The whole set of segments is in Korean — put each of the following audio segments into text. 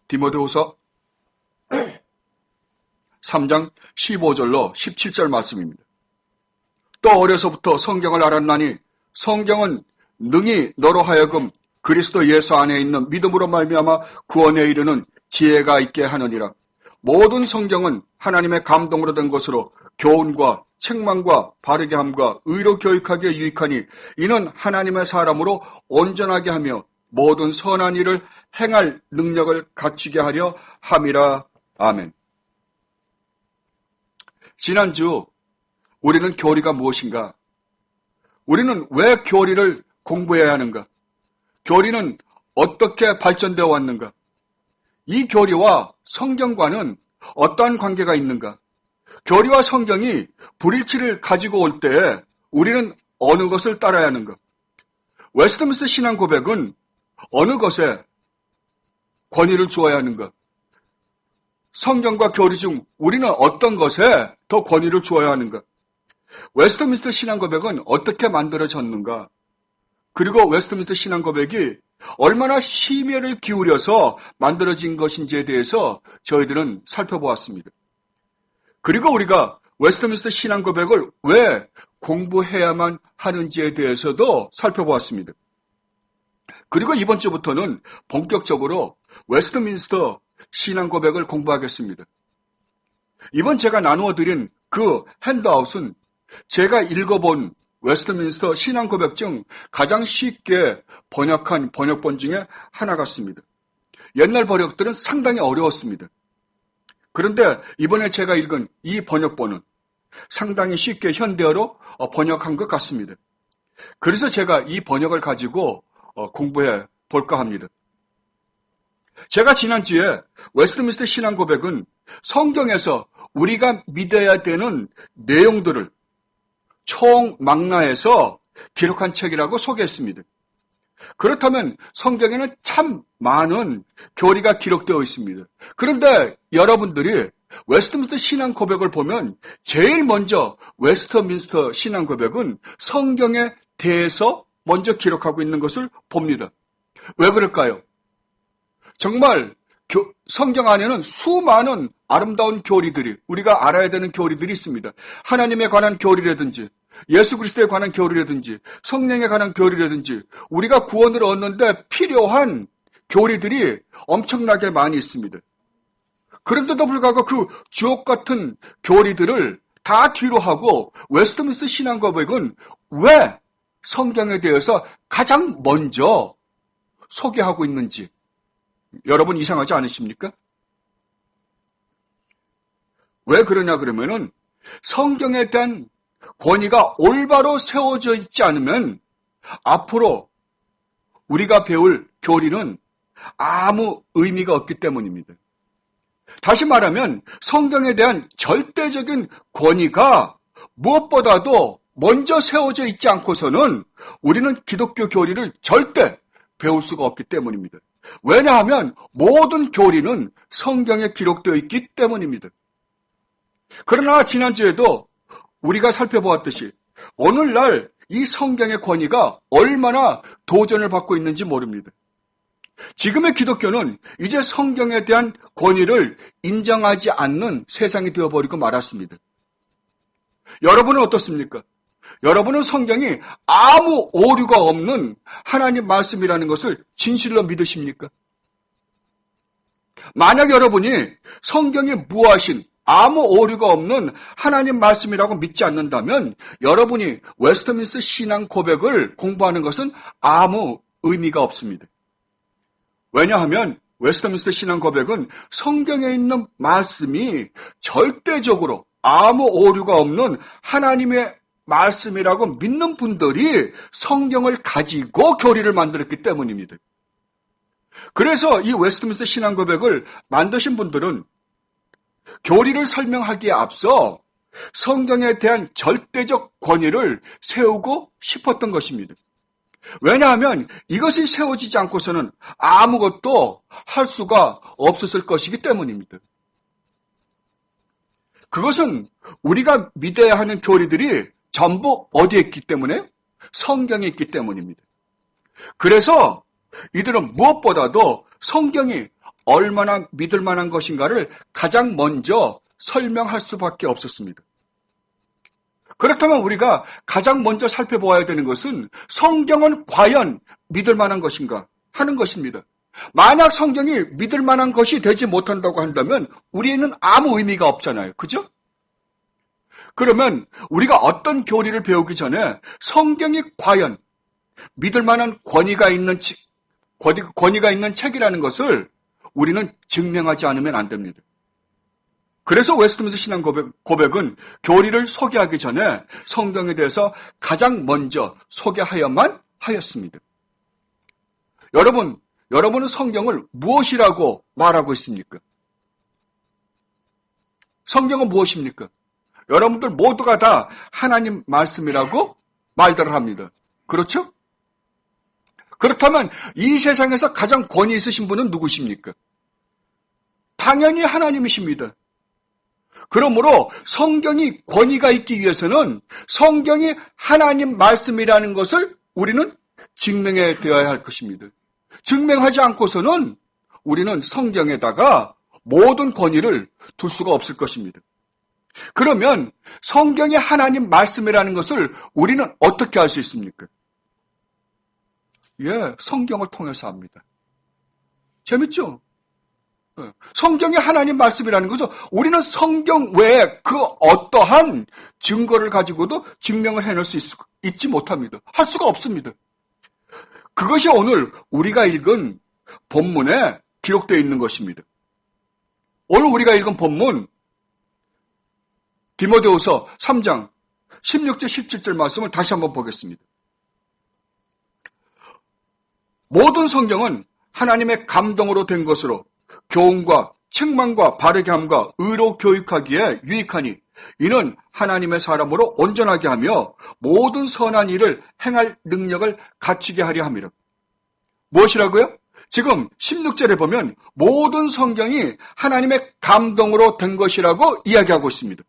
디모데후서 3장 15절로 17절 말씀입니다. 또 어려서부터 성경을 알았나니 성경은 능히 너로 하여금 그리스도 예수 안에 있는 믿음으로 말미암아 구원에 이르는 지혜가 있게 하느니라. 모든 성경은 하나님의 감동으로 된 것으로 교훈과 책망과 바르게 함과 의로 교육하기에 유익하니 이는 하나님의 사람으로 온전하게 하며 모든 선한 일을 행할 능력을 갖추게 하려 함이라. 아멘. 지난주 우리는 교리가 무엇인가? 우리는 왜 교리를 공부해야 하는가? 교리는 어떻게 발전되어 왔는가? 이 교리와 성경과는 어떠한 관계가 있는가? 교리와 성경이 불일치를 가지고 올 때 우리는 어느 것을 따라야 하는가? 웨스트민스터 신앙 고백은 어느 것에 권위를 주어야 하는가? 성경과 교리 중 우리는 어떤 것에 더 권위를 주어야 하는가? 웨스트민스터 신앙 고백은 어떻게 만들어졌는가? 그리고 웨스트민스터 신앙 고백이 얼마나 심혈을 기울여서 만들어진 것인지에 대해서 저희들은 살펴보았습니다. 그리고 우리가 웨스트민스터 신앙 고백을 왜 공부해야만 하는지에 대해서도 살펴보았습니다. 그리고 이번 주부터는 본격적으로 웨스트민스터 신앙 고백을 공부하겠습니다. 이번 제가 나누어 드린 그 핸드아웃은 제가 읽어본 웨스트민스터 신앙 고백 중 가장 쉽게 번역한 번역본 중에 하나 같습니다. 옛날 번역들은 상당히 어려웠습니다. 그런데 이번에 제가 읽은 이 번역본은 상당히 쉽게 현대어로 번역한 것 같습니다. 그래서 제가 이 번역을 가지고 공부해 볼까 합니다. 제가 지난주에 웨스트민스터 신앙 고백은 성경에서 우리가 믿어야 되는 내용들을 총망라해서 기록한 책이라고 소개했습니다. 그렇다면 성경에는 참 많은 교리가 기록되어 있습니다. 그런데 여러분들이 웨스트민스터 신앙 고백을 보면 제일 먼저 웨스트민스터 신앙 고백은 성경에 대해서 먼저 기록하고 있는 것을 봅니다. 왜 그럴까요? 정말 성경 안에는 수많은 아름다운 교리들이, 우리가 알아야 되는 교리들이 있습니다. 하나님에 관한 교리라든지 예수 그리스도에 관한 교리라든지 성령에 관한 교리라든지 우리가 구원을 얻는데 필요한 교리들이 엄청나게 많이 있습니다. 그런데도 불구하고 그 주옥 같은 교리들을 다 뒤로 하고 웨스트민스터 신앙 고백은 왜 성경에 대해서 가장 먼저 소개하고 있는지 여러분 이상하지 않으십니까? 왜 그러냐 그러면은 성경에 대한 권위가 올바로 세워져 있지 않으면 앞으로 우리가 배울 교리는 아무 의미가 없기 때문입니다. 다시 말하면 성경에 대한 절대적인 권위가 무엇보다도 먼저 세워져 있지 않고서는 우리는 기독교 교리를 절대 배울 수가 없기 때문입니다. 왜냐하면 모든 교리는 성경에 기록되어 있기 때문입니다. 그러나 지난주에도 우리가 살펴보았듯이 오늘날 이 성경의 권위가 얼마나 도전을 받고 있는지 모릅니다. 지금의 기독교는 이제 성경에 대한 권위를 인정하지 않는 세상이 되어버리고 말았습니다. 여러분은 어떻습니까? 여러분은 성경이 아무 오류가 없는 하나님 말씀이라는 것을 진실로 믿으십니까? 만약 여러분이 성경이 무하신 아무 오류가 없는 하나님 말씀이라고 믿지 않는다면 여러분이 웨스트민스터 신앙 고백을 공부하는 것은 아무 의미가 없습니다. 왜냐하면 웨스트민스터 신앙 고백은 성경에 있는 말씀이 절대적으로 아무 오류가 없는 하나님의 말씀이라고 믿는 분들이 성경을 가지고 교리를 만들었기 때문입니다. 그래서 이 웨스트민스터 신앙 고백을 만드신 분들은 교리를 설명하기에 앞서 성경에 대한 절대적 권위를 세우고 싶었던 것입니다. 왜냐하면 이것이 세워지지 않고서는 아무것도 할 수가 없었을 것이기 때문입니다. 그것은 우리가 믿어야 하는 교리들이 전부 어디에 있기 때문에? 성경에 있기 때문입니다. 그래서 이들은 무엇보다도 성경이 얼마나 믿을 만한 것인가를 가장 먼저 설명할 수밖에 없었습니다. 그렇다면 우리가 가장 먼저 살펴보아야 되는 것은 성경은 과연 믿을 만한 것인가 하는 것입니다. 만약 성경이 믿을 만한 것이 되지 못한다고 한다면 우리에는 아무 의미가 없잖아요. 그죠? 그러면 우리가 어떤 교리를 배우기 전에 성경이 과연 믿을 만한 권위가 있는 책이라는 것을 우리는 증명하지 않으면 안 됩니다. 그래서 웨스트민스터 신앙 고백은 교리를 소개하기 전에 성경에 대해서 가장 먼저 소개하여만 하였습니다. 여러분은 성경을 무엇이라고 말하고 있습니까? 성경은 무엇입니까? 여러분들 모두가 다 하나님 말씀이라고 말들을 합니다. 그렇죠? 그렇다면 이 세상에서 가장 권위 있으신 분은 누구십니까? 당연히 하나님이십니다. 그러므로 성경이 권위가 있기 위해서는 성경이 하나님 말씀이라는 것을 우리는 증명해 되어야 할 것입니다. 증명하지 않고서는 우리는 성경에다가 모든 권위를 둘 수가 없을 것입니다. 그러면 성경이 하나님 말씀이라는 것을 우리는 어떻게 알 수 있습니까? 성경을 통해서 압니다. 재밌죠? 성경이 하나님 말씀이라는 것은 우리는 성경 외에 그 어떠한 증거를 가지고도 증명을 해낼 수 있지 못합니다. 할 수가 없습니다. 그것이 오늘 우리가 읽은 본문에 기록되어 있는 것입니다. 오늘 우리가 읽은 본문 디모데후서 3장 16절 17절 말씀을 다시 한번 보겠습니다. 모든 성경은 하나님의 감동으로 된 것으로 교훈과 책망과 바르게 함과 의로 교육하기에 유익하니 이는 하나님의 사람으로 온전하게 하며 모든 선한 일을 행할 능력을 갖추게 하려 함이라. 무엇이라고요? 지금 16절에 보면 모든 성경이 하나님의 감동으로 된 것이라고 이야기하고 있습니다.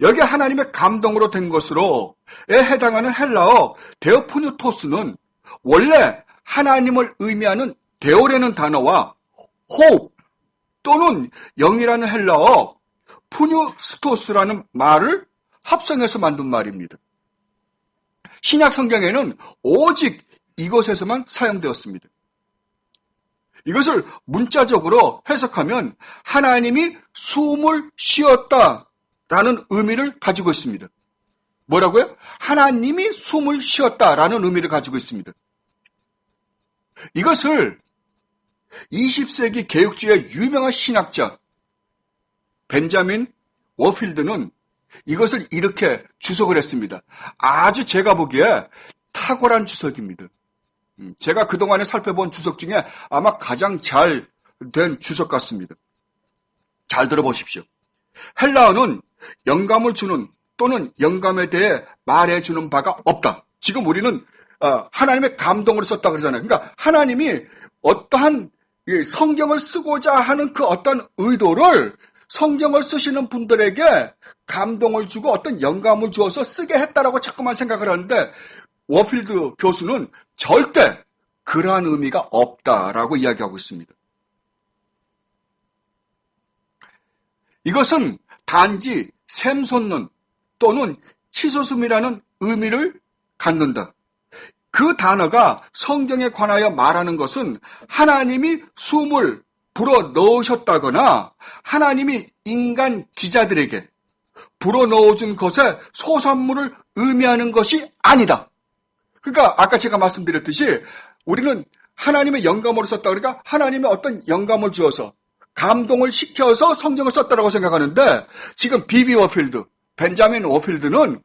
여기 하나님의 감동으로 된 것으로에 해당하는 헬라어 데오프뉴토스는 원래 하나님을 의미하는 데오라는 단어와 호흡 또는 영이라는 헬라어 푸뉴스토스라는 말을 합성해서 만든 말입니다. 신약 성경에는 오직 이것에서만 사용되었습니다. 이것을 문자적으로 해석하면 하나님이 숨을 쉬었다라는 의미를 가지고 있습니다. 뭐라고요? 하나님이 숨을 쉬었다라는 의미를 가지고 있습니다. 이것을 20세기 개혁주의 유명한 신학자 벤자민 워필드는 이것을 이렇게 주석을 했습니다. 아주 제가 보기에 탁월한 주석입니다. 제가 그동안에 살펴본 주석 중에 아마 가장 잘 된 주석 같습니다. 잘 들어보십시오. 헬라어는 영감을 주는 또는 영감에 대해 말해주는 바가 없다. 지금 우리는 하나님의 감동으로 썼다 그러잖아요. 그러니까 하나님이 어떠한 성경을 쓰고자 하는 그 어떤 의도를 성경을 쓰시는 분들에게 감동을 주고 어떤 영감을 주어서 쓰게 했다라고 자꾸만 생각을 하는데 워필드 교수는 절대 그러한 의미가 없다라고 이야기하고 있습니다. 이것은 단지 샘솟는 또는 치솟음이라는 의미를 갖는다. 그 단어가 성경에 관하여 말하는 것은 하나님이 숨을 불어 넣으셨다거나 하나님이 인간 기자들에게 불어 넣어준 것의 소산물을 의미하는 것이 아니다. 그러니까 아까 제가 말씀드렸듯이 우리는 하나님의 영감으로 썼다 그러니까 하나님의 어떤 영감을 주어서 감동을 시켜서 성경을 썼다라고 생각하는데 지금 비비 워필드, 벤자민 워필드는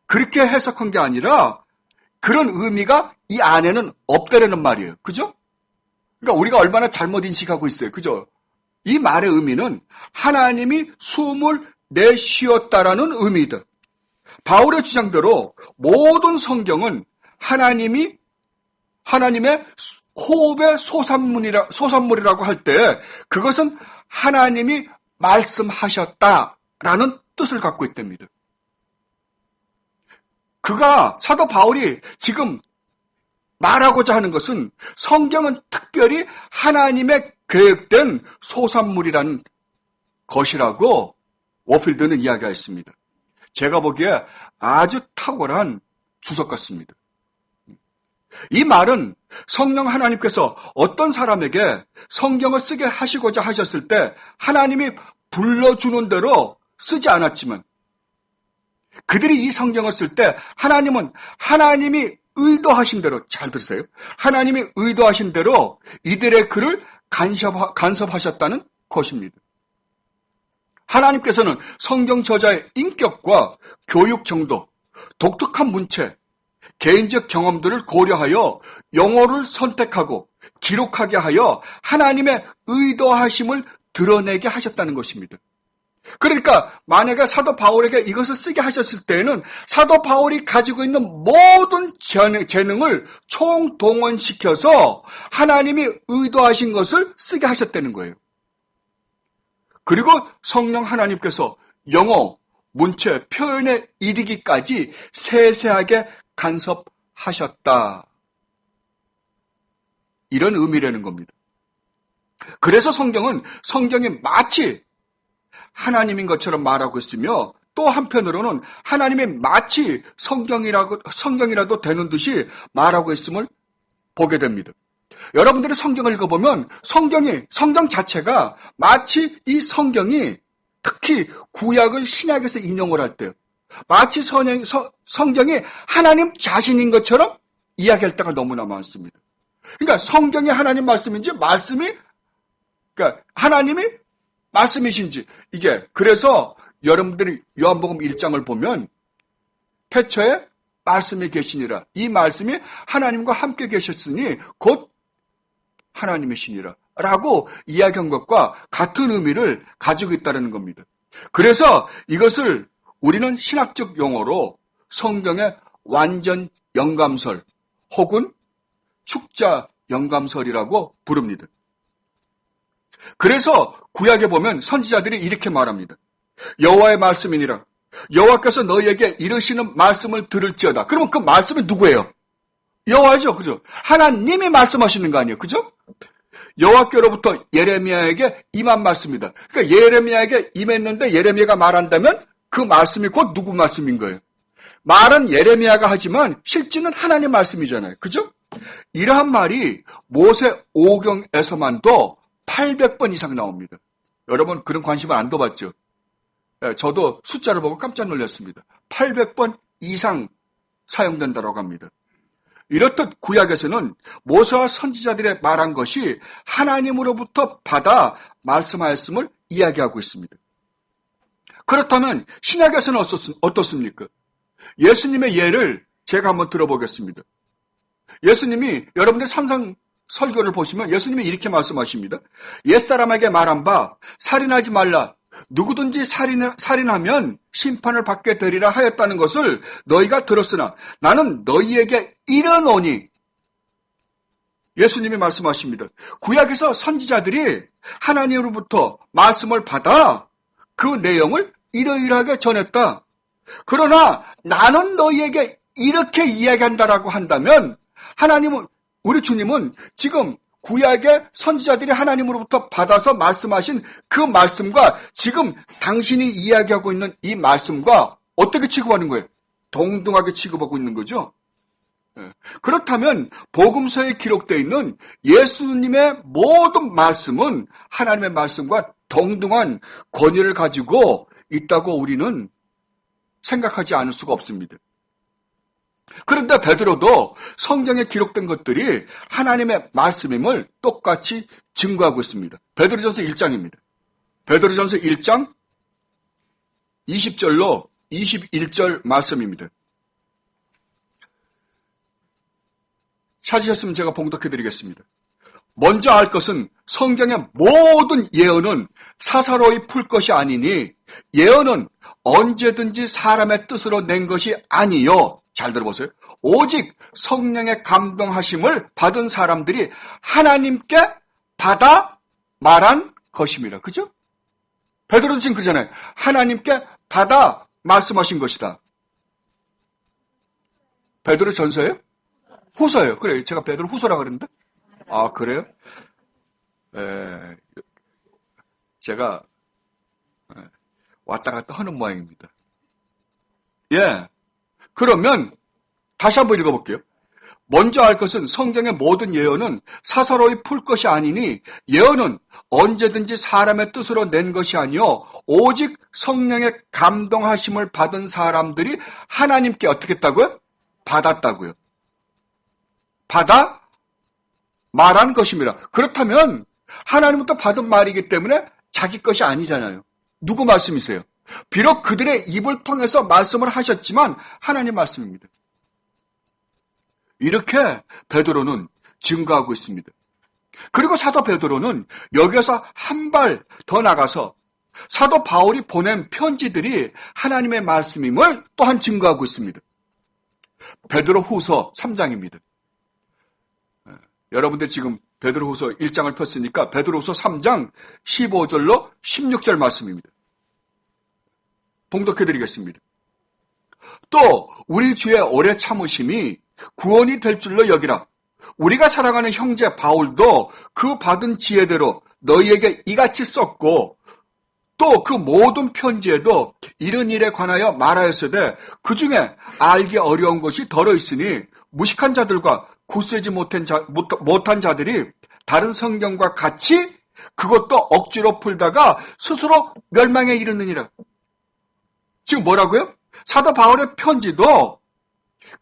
그렇게 해석한 게 아니라 그런 의미가 이 안에는 없다라는 말이에요. 그죠? 그러니까 우리가 얼마나 잘못 인식하고 있어요. 그죠? 이 말의 의미는 하나님이 숨을 내쉬었다라는 의미이다. 바울의 주장대로 모든 성경은 하나님의 호흡의 소산물이라고 할 때 그것은 하나님이 말씀하셨다라는 뜻을 갖고 있답니다. 사도 바울이 지금 말하고자 하는 것은 성경은 특별히 하나님의 계획된 소산물이라는 것이라고 워필드는 이야기했습니다. 제가 보기에 아주 탁월한 주석 같습니다. 이 말은 성령 하나님께서 어떤 사람에게 성경을 쓰게 하시고자 하셨을 때 하나님이 불러주는 대로 쓰지 않았지만 그들이 이 성경을 쓸 때 하나님은 하나님이 의도하신 대로, 잘 들으세요. 하나님이 의도하신 대로 이들의 글을 간섭하셨다는 것입니다. 하나님께서는 성경 저자의 인격과 교육 정도, 독특한 문체, 개인적 경험들을 고려하여 영어를 선택하고 기록하게 하여 하나님의 의도하심을 드러내게 하셨다는 것입니다. 그러니까 만약에 사도 바울에게 이것을 쓰게 하셨을 때에는 사도 바울이 가지고 있는 모든 재능을 총동원시켜서 하나님이 의도하신 것을 쓰게 하셨다는 거예요. 그리고 성령 하나님께서 영어, 문체, 표현에 이르기까지 세세하게 간섭하셨다. 이런 의미라는 겁니다. 그래서 성경이 마치 하나님인 것처럼 말하고 있으며 또 한편으로는 하나님이 마치 성경이라도 되는 듯이 말하고 있음을 보게 됩니다. 여러분들이 성경을 읽어보면 성경 자체가 마치 이 성경이 특히 구약을 신약에서 인용을 할 때 마치 성경이 하나님 자신인 것처럼 이야기할 때가 너무나 많습니다. 그러니까 성경이 하나님 말씀인지 그러니까 하나님이 말씀이신지 이게 그래서 여러분들이 요한복음 1장을 보면 태초에 말씀이 계시니라 이 말씀이 하나님과 함께 계셨으니 곧 하나님이시니라 라고 이야기한 것과 같은 의미를 가지고 있다는 겁니다. 그래서 이것을 우리는 신학적 용어로 성경의 완전 영감설 혹은 축자 영감설이라고 부릅니다. 그래서 구약에 보면 선지자들이 이렇게 말합니다. 여호와의 말씀이니라. 여호와께서 너희에게 이르시는 말씀을 들을지어다. 그러면 그 말씀이 누구예요? 여호와죠. 그죠? 하나님이 말씀하시는 거 아니에요. 그죠? 여호와께로부터 예레미야에게 임한 말씀이다. 그러니까 예레미야에게 임했는데 예레미야가 말한다면 그 말씀이 곧 누구 말씀인 거예요? 말은 예레미야가 하지만 실제는 하나님 말씀이잖아요. 그죠? 이러한 말이 모세 오경에서만도 800번 이상 나옵니다. 여러분 그런 관심을 안 둬봤죠? 저도 숫자를 보고 깜짝 놀랐습니다. 800번 이상 사용된다고 합니다. 이렇듯 구약에서는 모세와 선지자들의 말한 것이 하나님으로부터 받아 말씀하였음을 이야기하고 있습니다. 그렇다면 신약에서는 어떻습니까? 예수님의 예를 제가 한번 들어보겠습니다. 예수님이 여러분들 산상 설교를 보시면 예수님이 이렇게 말씀하십니다. 옛사람에게 말한 바 살인하지 말라. 누구든지 살인하면 심판을 받게 되리라 하였다는 것을 너희가 들었으나 나는 너희에게 이르노니 예수님이 말씀하십니다. 구약에서 선지자들이 하나님으로부터 말씀을 받아 그 내용을 이러이러하게 전했다. 그러나 나는 너희에게 이렇게 이야기한다라고 한다면 우리 주님은 지금 구약의 선지자들이 하나님으로부터 받아서 말씀하신 그 말씀과 지금 당신이 이야기하고 있는 이 말씀과 어떻게 취급하는 거예요? 동등하게 취급하고 있는 거죠. 그렇다면 복음서에 기록되어 있는 예수님의 모든 말씀은 하나님의 말씀과 동등한 권위를 가지고 있다고 우리는 생각하지 않을 수가 없습니다. 그런데 베드로도 성경에 기록된 것들이 하나님의 말씀임을 똑같이 증거하고 있습니다. 베드로전서 1장입니다. 베드로전서 1장 20절로 21절 말씀입니다. 찾으셨으면 제가 봉독해드리겠습니다. 먼저 알 것은 성경의 모든 예언은 사사로이 풀 것이 아니니 예언은 언제든지 사람의 뜻으로 낸 것이 아니요. 잘 들어보세요. 오직 성령의 감동하심을 받은 사람들이 하나님께 받아 말한 것입니다. 그죠? 베드로도 지금 그러잖아요. 하나님께 받아 말씀하신 것이다. 베드로 전서예요? 후서예요. 그래요. 제가 베드로 후서라고 그랬는데. 아, 그래요? 제가 왔다 갔다 하는 모양입니다. 예. 그러면 다시 한번 읽어볼게요. 먼저 알 것은 성경의 모든 예언은 사사로이 풀 것이 아니니 예언은 언제든지 사람의 뜻으로 낸 것이 아니요 오직 성령의 감동하심을 받은 사람들이 하나님께 어떻게 했다고요? 받았다고요. 받아 말한 것입니다. 그렇다면 하나님부터 받은 말이기 때문에 자기 것이 아니잖아요. 누구 말씀이세요? 비록 그들의 입을 통해서 말씀을 하셨지만 하나님 말씀입니다. 이렇게 베드로는 증거하고 있습니다. 그리고 사도 베드로는 여기서 한 발 더 나가서 사도 바울이 보낸 편지들이 하나님의 말씀임을 또한 증거하고 있습니다. 베드로 후서 3장입니다. 여러분들 지금 베드로 후서 1장을 폈으니까 베드로 후서 3장 15절로 16절 말씀입니다. 봉독해드리겠습니다. 또 우리 주의 오래 참으심이 구원이 될 줄로 여기라. 우리가 사랑하는 형제 바울도 그 받은 지혜대로 너희에게 이같이 썼고 또 그 모든 편지에도 이런 일에 관하여 말하였으되 그 중에 알기 어려운 것이 덜어 있으니 무식한 자들과 굳세지 못한 자들이 다른 성경과 같이 그것도 억지로 풀다가 스스로 멸망에 이르느니라. 지금 뭐라고요? 사도 바울의 편지도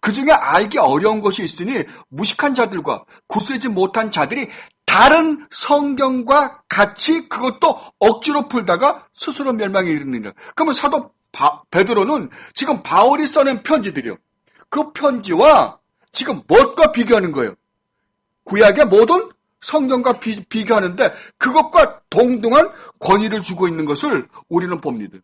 그 중에 알기 어려운 것이 있으니 무식한 자들과 굳세지 못한 자들이 다른 성경과 같이 그것도 억지로 풀다가 스스로 멸망에 이르느니라. 그러면 사도 베드로는 지금 바울이 써낸 편지들이요. 그 편지와 지금 무엇과 비교하는 거예요? 구약의 모든 성경과 비교하는데 그것과 동등한 권위를 주고 있는 것을 우리는 봅니다.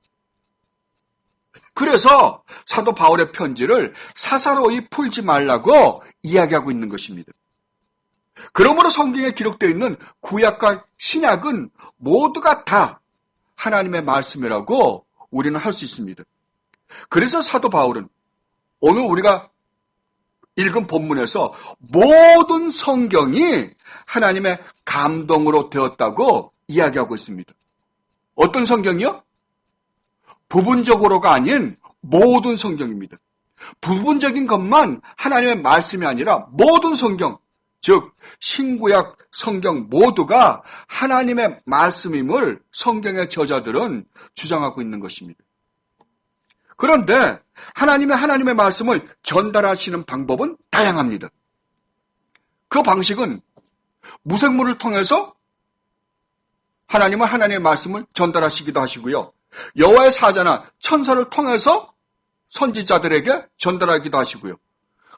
그래서 사도 바울의 편지를 사사로이 풀지 말라고 이야기하고 있는 것입니다. 그러므로 성경에 기록되어 있는 구약과 신약은 모두가 다 하나님의 말씀이라고 우리는 할 수 있습니다. 그래서 사도 바울은 오늘 우리가 읽은 본문에서 모든 성경이 하나님의 감동으로 되었다고 이야기하고 있습니다. 어떤 성경이요? 부분적으로가 아닌 모든 성경입니다. 부분적인 것만 하나님의 말씀이 아니라 모든 성경, 즉 신구약 성경 모두가 하나님의 말씀임을 성경의 저자들은 주장하고 있는 것입니다. 그런데 하나님의 말씀을 전달하시는 방법은 다양합니다. 그 방식은 무생물을 통해서 하나님은 하나님의 말씀을 전달하시기도 하시고요. 여호와의 사자나 천사를 통해서 선지자들에게 전달하기도 하시고요.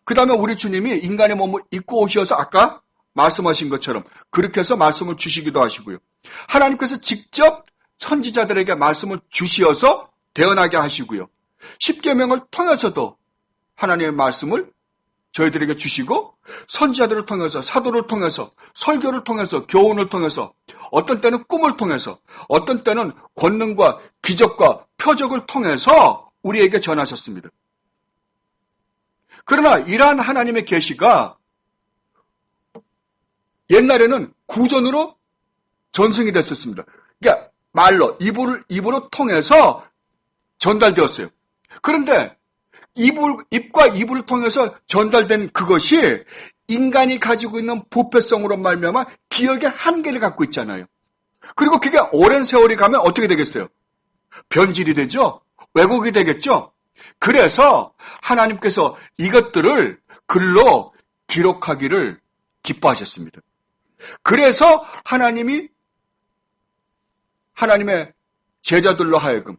그 다음에 우리 주님이 인간의 몸을 입고 오셔서 아까 말씀하신 것처럼 그렇게 해서 말씀을 주시기도 하시고요. 하나님께서 직접 선지자들에게 말씀을 주시어서 대언하게 하시고요. 십계명을 통해서도 하나님의 말씀을 저희들에게 주시고 선지자들을 통해서 사도를 통해서 설교를 통해서 교훈을 통해서 어떤 때는 꿈을 통해서 어떤 때는 권능과 기적과 표적을 통해서 우리에게 전하셨습니다. 그러나 이러한 하나님의 계시가 옛날에는 구전으로 전승이 됐었습니다. 그러니까 말로 입으로 통해서 전달되었어요. 그런데 입과 입을 통해서 전달된 그것이 인간이 가지고 있는 부패성으로 말미암아 기억의 한계를 갖고 있잖아요. 그리고 그게 오랜 세월이 가면 어떻게 되겠어요? 변질이 되죠? 왜곡이 되겠죠? 그래서 하나님께서 이것들을 글로 기록하기를 기뻐하셨습니다. 그래서 하나님이 하나님의 제자들로 하여금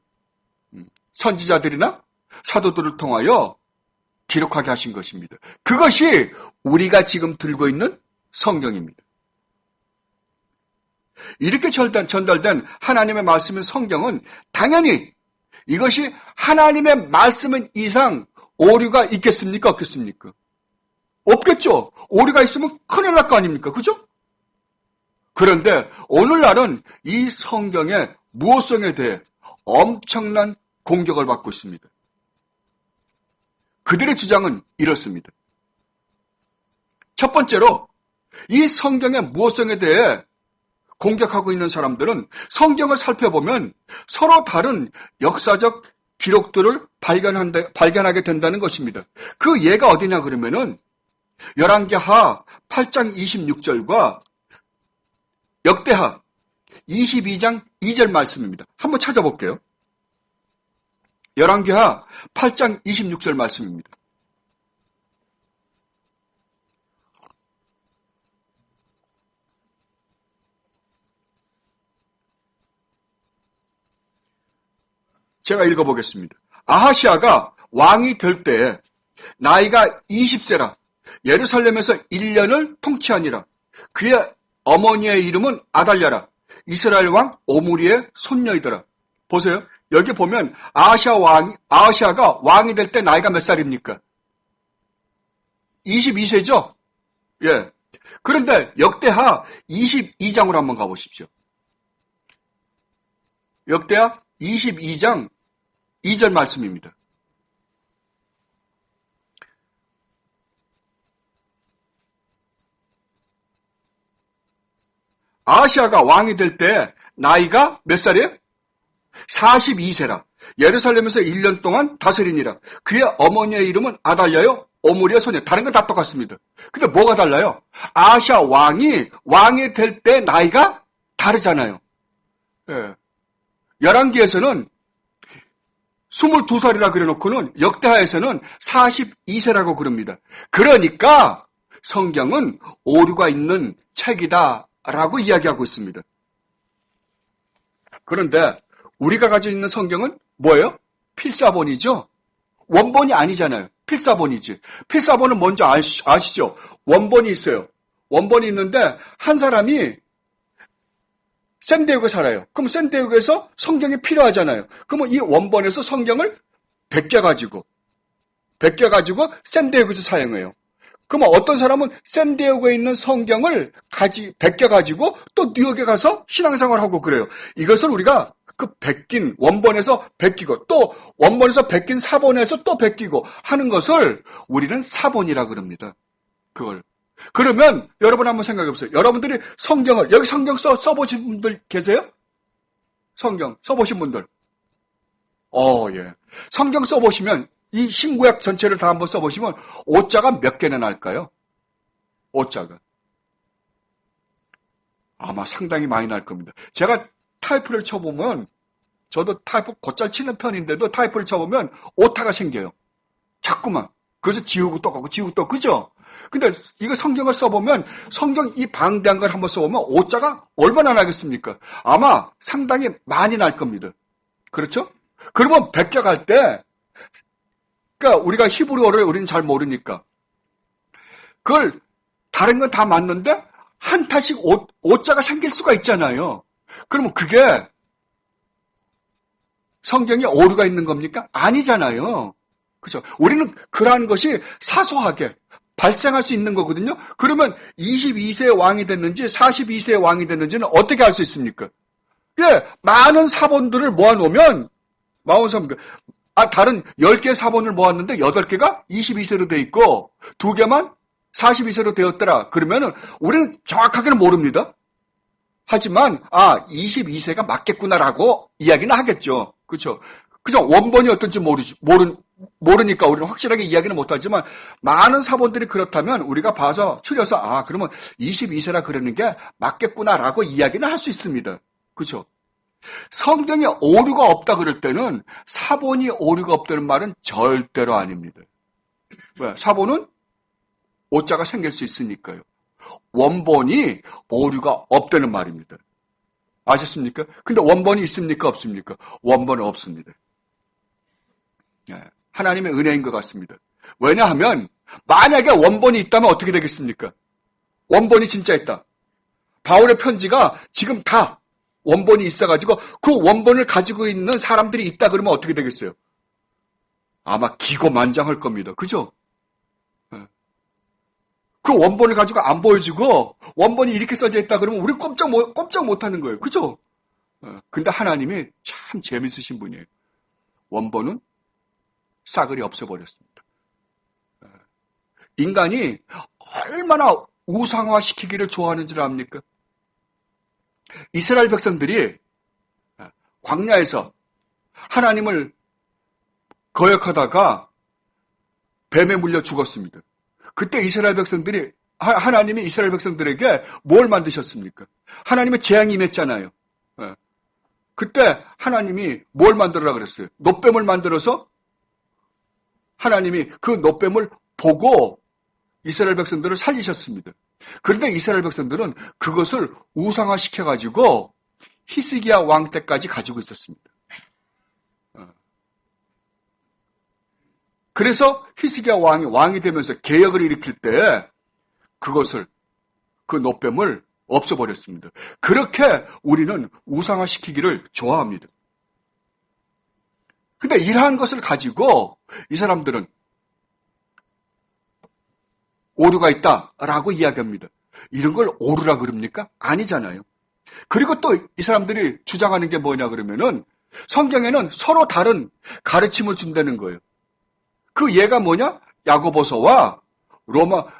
선지자들이나 사도들을 통하여 기록하게 하신 것입니다. 그것이 우리가 지금 들고 있는 성경입니다. 이렇게 전달된 하나님의 말씀인 성경은 당연히 이것이 하나님의 말씀인 이상 오류가 있겠습니까? 없겠습니까? 없겠죠. 오류가 있으면 큰일 날 거 아닙니까? 그죠? 그런데 오늘날은 이 성경의 무호성에 대해 엄청난 공격을 받고 있습니다. 그들의 주장은 이렇습니다. 첫 번째로 이 성경의 무호성에 대해 공격하고 있는 사람들은 성경을 살펴보면 서로 다른 역사적 기록들을 발견하게 된다는 것입니다. 그 예가 어디냐 그러면은 열왕기하 8장 26절과 역대하 22장 2절 말씀입니다. 한번 찾아볼게요. 열왕기하 8장 26절 말씀입니다. 제가 읽어보겠습니다. 아하시아가 왕이 될 때에 나이가 20세라 예루살렘에서 1년을 통치하니라. 그의 어머니의 이름은 아달랴라. 이스라엘 왕 오므리의 손녀이더라. 보세요. 여기 보면 아하시아가 왕이 될 때 나이가 몇 살입니까? 22세죠? 예. 그런데 역대하 22장으로 한번 가보십시오. 역대하 22장 2절 말씀입니다. 아하시아가 왕이 될 때 나이가 몇 살이에요? 42세라. 예루살렘에서 1년 동안 다스리니라. 그의 어머니의 이름은 아달랴요 오므리의 소녀. 다른 건 다 똑같습니다. 근데 뭐가 달라요? 아하시아 왕이 될 때 나이가 다르잖아요. 예. 열왕기에서는 22살이라 그래놓고는 역대하에서는 42세라고 그럽니다. 그러니까 성경은 오류가 있는 책이다라고 이야기하고 있습니다. 그런데 우리가 가지고 있는 성경은 뭐예요? 필사본이죠? 원본이 아니잖아요. 필사본이지. 필사본은 먼저 아시죠? 원본이 있어요. 원본이 있는데 한 사람이 샌디에고에 살아요. 그럼 샌디에고에서 성경이 필요하잖아요. 그러면 이 원본에서 성경을 베껴가지고 샌디에고에서 사용해요. 그러면 어떤 사람은 샌디에고에 있는 성경을 베껴가지고 또 뉴욕에 가서 신앙생활을 하고 그래요. 이것을 우리가 그 베낀 원본에서 베끼고 또 원본에서 베낀 사본에서 또 베끼고 하는 것을 우리는 사본이라 그럽니다. 그걸. 그러면 여러분 한번 생각해 보세요. 여러분들이 성경을 여기 성경 써보신 분들 계세요? 성경 써보신 분들. 예. 성경 써보시면 이 신구약 전체를 다 한번 써보시면 오자가 몇 개나 날까요? 오자가. 아마 상당히 많이 날 겁니다. 제가 타이프를 쳐보면 저도 타이프 곧잘 치는 편인데도 타이프를 쳐보면 오타가 생겨요. 자꾸만. 그래서 지우고 또 가고 지우고 또 그죠? 근데 이거 성경을 써보면 성경 이 방대한 걸 한번 써보면 오자가 얼마나 나겠습니까? 아마 상당히 많이 날 겁니다. 그렇죠? 그러면 베껴갈 때 그러니까 우리가 히브리어를 우리는 잘 모르니까 그걸 다른 건 다 맞는데 한 타씩 오자가 생길 수가 있잖아요. 그러면 그게 성경에 오류가 있는 겁니까? 아니잖아요. 그렇죠? 우리는 그러한 것이 사소하게 발생할 수 있는 거거든요. 그러면 22세의 왕이 됐는지 42세의 왕이 됐는지는 어떻게 알 수 있습니까? 예, 많은 사본들을 모아놓으면 다른 10개의 사본을 모았는데 8개가 22세로 돼 있고 2개만 42세로 되었더라. 그러면은 우리는 정확하게는 모릅니다. 하지만 22세가 맞겠구나라고 이야기는 하겠죠. 그렇죠? 그죠? 원본이 어떤지 모르니까 우리는 확실하게 이야기는 못하지만 많은 사본들이 그렇다면 우리가 봐서 추려서 그러면 22세라 그러는 게 맞겠구나라고 이야기는 할 수 있습니다. 그렇죠? 성경에 오류가 없다 그럴 때는 사본이 오류가 없다는 말은 절대로 아닙니다. 왜? 사본은 오자가 생길 수 있으니까요. 원본이 오류가 없다는 말입니다. 아셨습니까? 근데 원본이 있습니까? 없습니까? 원본은 없습니다. 하나님의 은혜인 것 같습니다. 왜냐하면 만약에 원본이 있다면 어떻게 되겠습니까? 원본이 진짜 있다. 바울의 편지가 지금 다 원본이 있어가지고 그 원본을 가지고 있는 사람들이 있다 그러면 어떻게 되겠어요? 아마 기고만장할 겁니다. 그죠? 그 원본을 가지고 안 보여주고 원본이 이렇게 써져 있다 그러면 우리 꼼짝 못하는 거예요. 그죠? 근데 하나님이 참 재밌으신 분이에요. 원본은 싸그리 없애버렸습니다. 인간이 얼마나 우상화시키기를 좋아하는 줄 압니까? 이스라엘 백성들이 광야에서 하나님을 거역하다가 뱀에 물려 죽었습니다. 그때 이스라엘 백성들이 하나님이 이스라엘 백성들에게 뭘 만드셨습니까? 하나님의 재앙이 임했잖아요. 그때 하나님이 뭘 만들어라 그랬어요? 놋뱀을 만들어서 하나님이 그 놋뱀을 보고 이스라엘 백성들을 살리셨습니다. 그런데 이스라엘 백성들은 그것을 우상화시켜가지고 히스기야 왕 때까지 가지고 있었습니다. 그래서 히스기야 왕이 되면서 개혁을 일으킬 때 그것을, 그 놋뱀을 없애버렸습니다. 그렇게 우리는 우상화시키기를 좋아합니다. 근데 이러한 것을 가지고 이 사람들은 오류가 있다라고 이야기합니다. 이런 걸 오류라 그럽니까? 아니잖아요. 그리고 또 이 사람들이 주장하는 게 뭐냐 그러면은 성경에는 서로 다른 가르침을 준다는 거예요. 그 예가 뭐냐? 야고보서와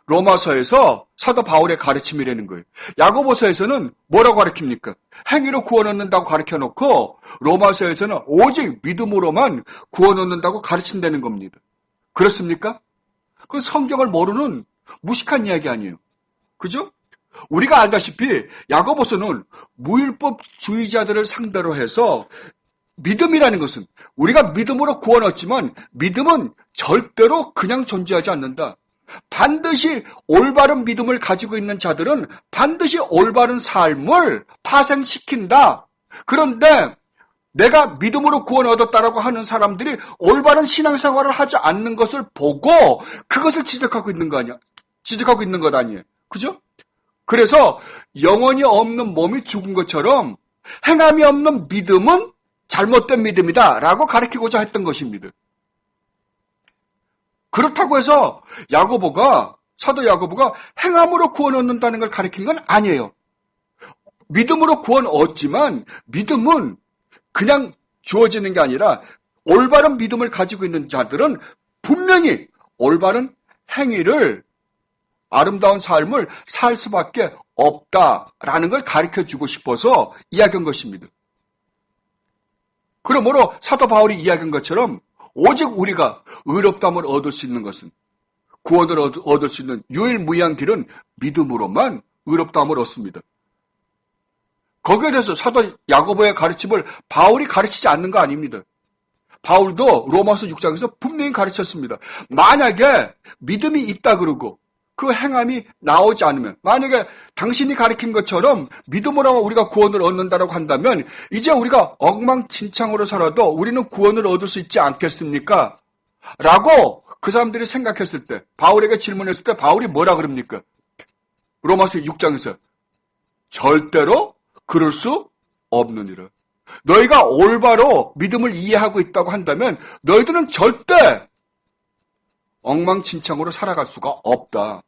로마서에서 사도 바울의 가르침이라는 거예요. 야고보서에서는 뭐라고 가르칩니까? 행위로 구원 얻는다고 가르쳐놓고 로마서에서는 오직 믿음으로만 구원 얻는다고 가르친다는 겁니다. 그렇습니까? 그 성경을 모르는 무식한 이야기 아니에요. 그죠? 우리가 알다시피 야고보서는 무율법주의자들을 상대로 해서 믿음이라는 것은 우리가 믿음으로 구원 얻지만 믿음은 절대로 그냥 존재하지 않는다. 반드시 올바른 믿음을 가지고 있는 자들은 반드시 올바른 삶을 파생시킨다. 그런데 내가 믿음으로 구원 얻었다라고 하는 사람들이 올바른 신앙생활을 하지 않는 것을 보고 그것을 지적하고 있는 거 아니야? 지적하고 있는 것 아니에요. 그죠? 그래서 영혼이 없는 몸이 죽은 것처럼 행함이 없는 믿음은 잘못된 믿음이다 라고 가르치고자 했던 것입니다. 그렇다고 해서 사도 야고보가 행함으로 구원 얻는다는 걸 가르치는 건 아니에요. 믿음으로 구원 얻지만 믿음은 그냥 주어지는 게 아니라 올바른 믿음을 가지고 있는 자들은 분명히 올바른 행위를, 아름다운 삶을 살 수밖에 없다라는 걸 가르쳐주고 싶어서 이야기한 것입니다. 그러므로 사도 바울이 이야기한 것처럼 오직 우리가 의롭다함을 얻을 수 있는 것은, 구원을 얻을 수 있는 유일무이한 길은 믿음으로만 의롭다함을 얻습니다. 거기에 대해서 사도 야고보의 가르침을 바울이 가르치지 않는 거 아닙니다. 바울도 로마서 6장에서 분명히 가르쳤습니다. 만약에 믿음이 있다 그러고 그 행함이 나오지 않으면, 만약에 당신이 가르친 것처럼 믿음으로 우리가 구원을 얻는다고 한다면 이제 우리가 엉망진창으로 살아도 우리는 구원을 얻을 수 있지 않겠습니까? 라고 그 사람들이 생각했을 때, 바울에게 질문했을 때 바울이 뭐라 그럽니까? 로마서 6장에서 절대로 그럴 수 없느니라. 너희가 올바로 믿음을 이해하고 있다고 한다면 너희들은 절대 엉망진창으로 살아갈 수가 없다.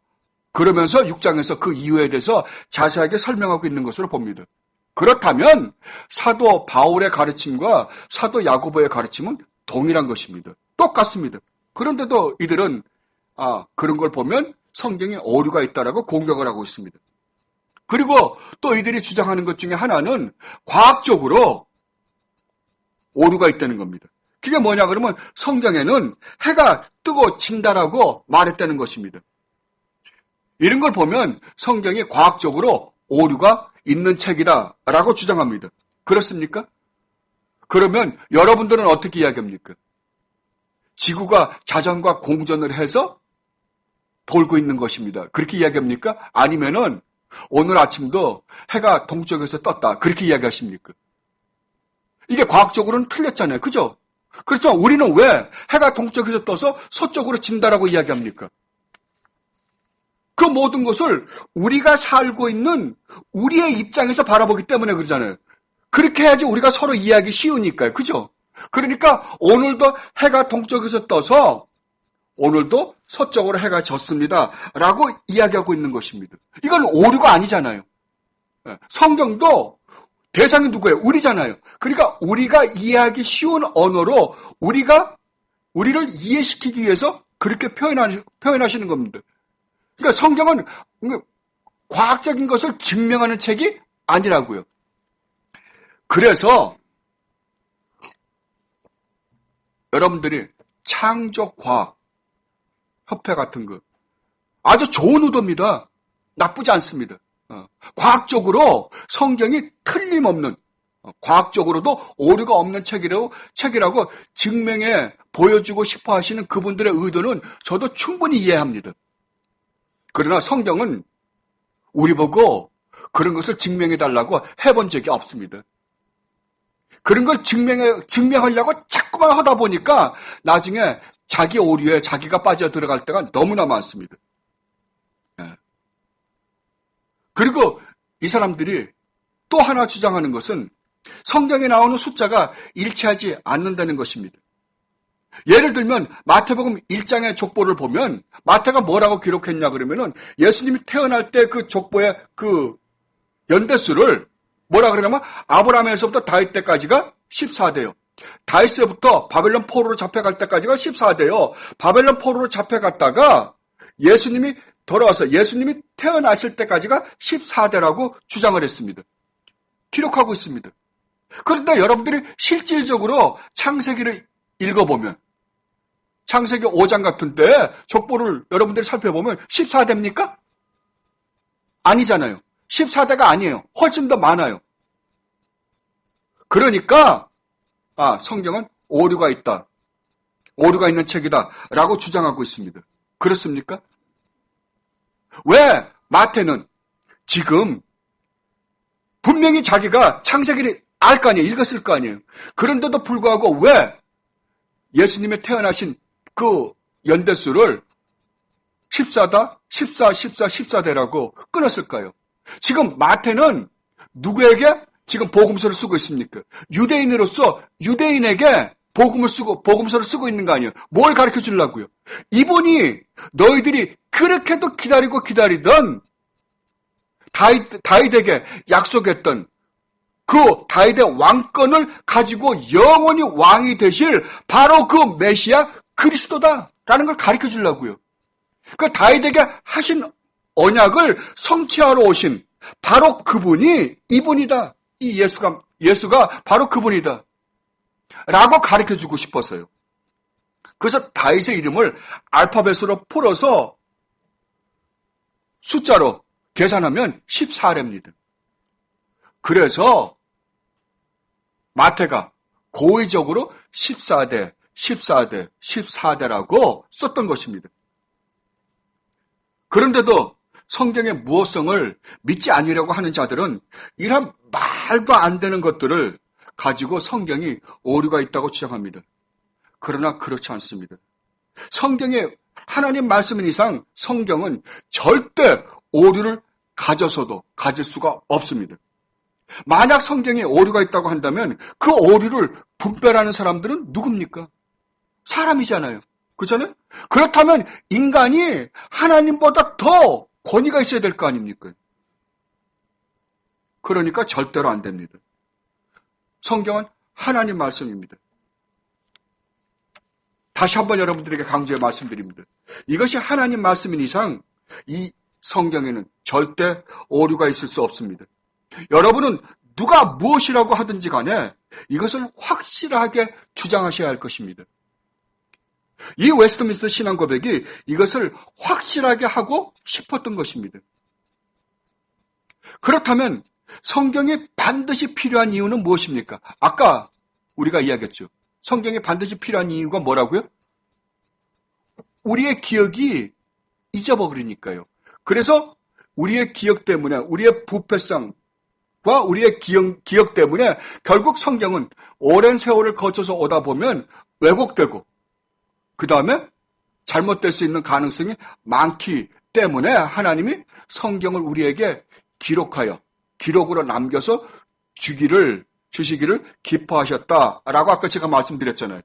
그러면서 6장에서 그 이유에 대해서 자세하게 설명하고 있는 것으로 봅니다. 그렇다면 사도 바울의 가르침과 사도 야고보의 가르침은 동일한 것입니다. 똑같습니다. 그런데도 이들은 그런 걸 보면 성경에 오류가 있다라고 공격을 하고 있습니다. 그리고 또 이들이 주장하는 것 중에 하나는 과학적으로 오류가 있다는 겁니다. 그게 뭐냐 그러면 성경에는 해가 뜨고 진다라고 말했다는 것입니다. 이런 걸 보면 성경이 과학적으로 오류가 있는 책이다라고 주장합니다. 그렇습니까? 그러면 여러분들은 어떻게 이야기합니까? 지구가 자전과 공전을 해서 돌고 있는 것입니다. 그렇게 이야기합니까? 아니면은 오늘 아침도 해가 동쪽에서 떴다. 그렇게 이야기하십니까? 이게 과학적으로는 틀렸잖아요. 그죠? 그렇지만 우리는 왜 해가 동쪽에서 떠서 서쪽으로 진다라고 이야기합니까? 그 모든 것을 우리가 살고 있는 우리의 입장에서 바라보기 때문에 그러잖아요. 그렇게 해야지 우리가 서로 이해하기 쉬우니까요. 그죠? 그러니까 오늘도 해가 동쪽에서 떠서 오늘도 서쪽으로 해가 졌습니다. 라고 이야기하고 있는 것입니다. 이건 오류가 아니잖아요. 성경도 대상이 누구예요? 우리잖아요. 그러니까 우리가 이해하기 쉬운 언어로 우리를 이해시키기 위해서 그렇게 표현하시는 겁니다. 그러니까 성경은 과학적인 것을 증명하는 책이 아니라고요. 그래서 여러분들이 창조과학 협회 같은 거 아주 좋은 의도입니다. 나쁘지 않습니다. 과학적으로 성경이 틀림없는, 과학적으로도 오류가 없는 책이라고 증명해 보여주고 싶어 하시는 그분들의 의도는 저도 충분히 이해합니다. 그러나 성경은 우리 보고 그런 것을 증명해달라고 해본 적이 없습니다. 그런 걸 증명하려고 자꾸만 하다 보니까 나중에 자기 오류에 자기가 빠져 들어갈 때가 너무나 많습니다. 그리고 이 사람들이 또 하나 주장하는 것은 성경에 나오는 숫자가 일치하지 않는다는 것입니다. 예를 들면 마태복음 1장의 족보를 보면 마태가 뭐라고 기록했냐 그러면은 예수님이 태어날 때 그 족보의 그 연대수를 뭐라 그러냐면 아브라함에서부터 다윗 때까지가 14대요. 다윗에서부터 바벨론 포로로 잡혀갈 때까지가 14대요. 바벨론 포로로 잡혀갔다가 예수님이 돌아와서 예수님이 태어나실 때까지가 14대라고 주장을 했습니다. 기록하고 있습니다. 그런데 여러분들이 실질적으로 창세기를 읽어보면 창세기 5장 같은데 족보를 여러분들이 살펴보면 14대입니까? 아니잖아요. 14대가 아니에요. 훨씬 더 많아요. 그러니까 성경은 오류가 있다. 오류가 있는 책이다 라고 주장하고 있습니다. 그렇습니까? 왜 마태는 지금 분명히 자기가 창세기를 알 거 아니에요. 읽었을 거 아니에요. 그런데도 불구하고 왜 예수님이 태어나신 그 연대수를 14다, 14대라고 끊었을까요? 지금 마태는 누구에게 지금 복음서를 쓰고 있습니까? 유대인으로서 유대인에게 복음서를 쓰고 있는 거 아니에요? 뭘 가르쳐 주려고요? 이분이 너희들이 그렇게도 기다리던 다윗에게 약속했던 그 다윗의 왕권을 가지고 영원히 왕이 되실 바로 그 메시아 그리스도다라는 걸 가르쳐 주려고요. 그 다윗에게 하신 언약을 성취하러 오신 바로 그분이 이분이다. 이 예수가 바로 그분이다. 라고 가르쳐 주고 싶었어요. 그래서 다윗의 이름을 알파벳으로 풀어서 숫자로 계산하면 14대입니다. 그래서 마태가 고의적으로 14대라고 썼던 것입니다. 그런데도 성경의 무호성을 믿지 않으려고 하는 자들은 이런 말도 안 되는 것들을 가지고 성경이 오류가 있다고 주장합니다. 그러나 그렇지 않습니다. 성경에 하나님 말씀인 이상 성경은 절대 오류를 가져서도 가질 수가 없습니다. 만약 성경에 오류가 있다고 한다면 그 오류를 분별하는 사람들은 누굽니까? 사람이잖아요. 그렇잖아요? 그렇다면 인간이 하나님보다 더 권위가 있어야 될 거 아닙니까? 그러니까 절대로 안 됩니다. 성경은 하나님 말씀입니다. 다시 한번 여러분들에게 강조해 말씀드립니다. 이것이 하나님 말씀인 이상 이 성경에는 절대 오류가 있을 수 없습니다. 여러분은 누가 무엇이라고 하든지 간에 이것을 확실하게 주장하셔야 할 것입니다. 이 웨스트민스터 신앙고백이 이것을 확실하게 하고 싶었던 것입니다. 그렇다면 성경이 반드시 필요한 이유는 무엇입니까? 아까 우리가 이야기했죠. 성경이 반드시 필요한 이유가 뭐라고요? 우리의 기억이 잊어버리니까요. 그래서 우리의 기억 때문에, 우리의 부패성과 우리의 기억 때문에 결국 성경은 오랜 세월을 거쳐서 오다 보면 왜곡되고 그 다음에 잘못될 수 있는 가능성이 많기 때문에 하나님이 성경을 우리에게 기록으로 남겨서 주시기를 기뻐하셨다라고 아까 제가 말씀드렸잖아요.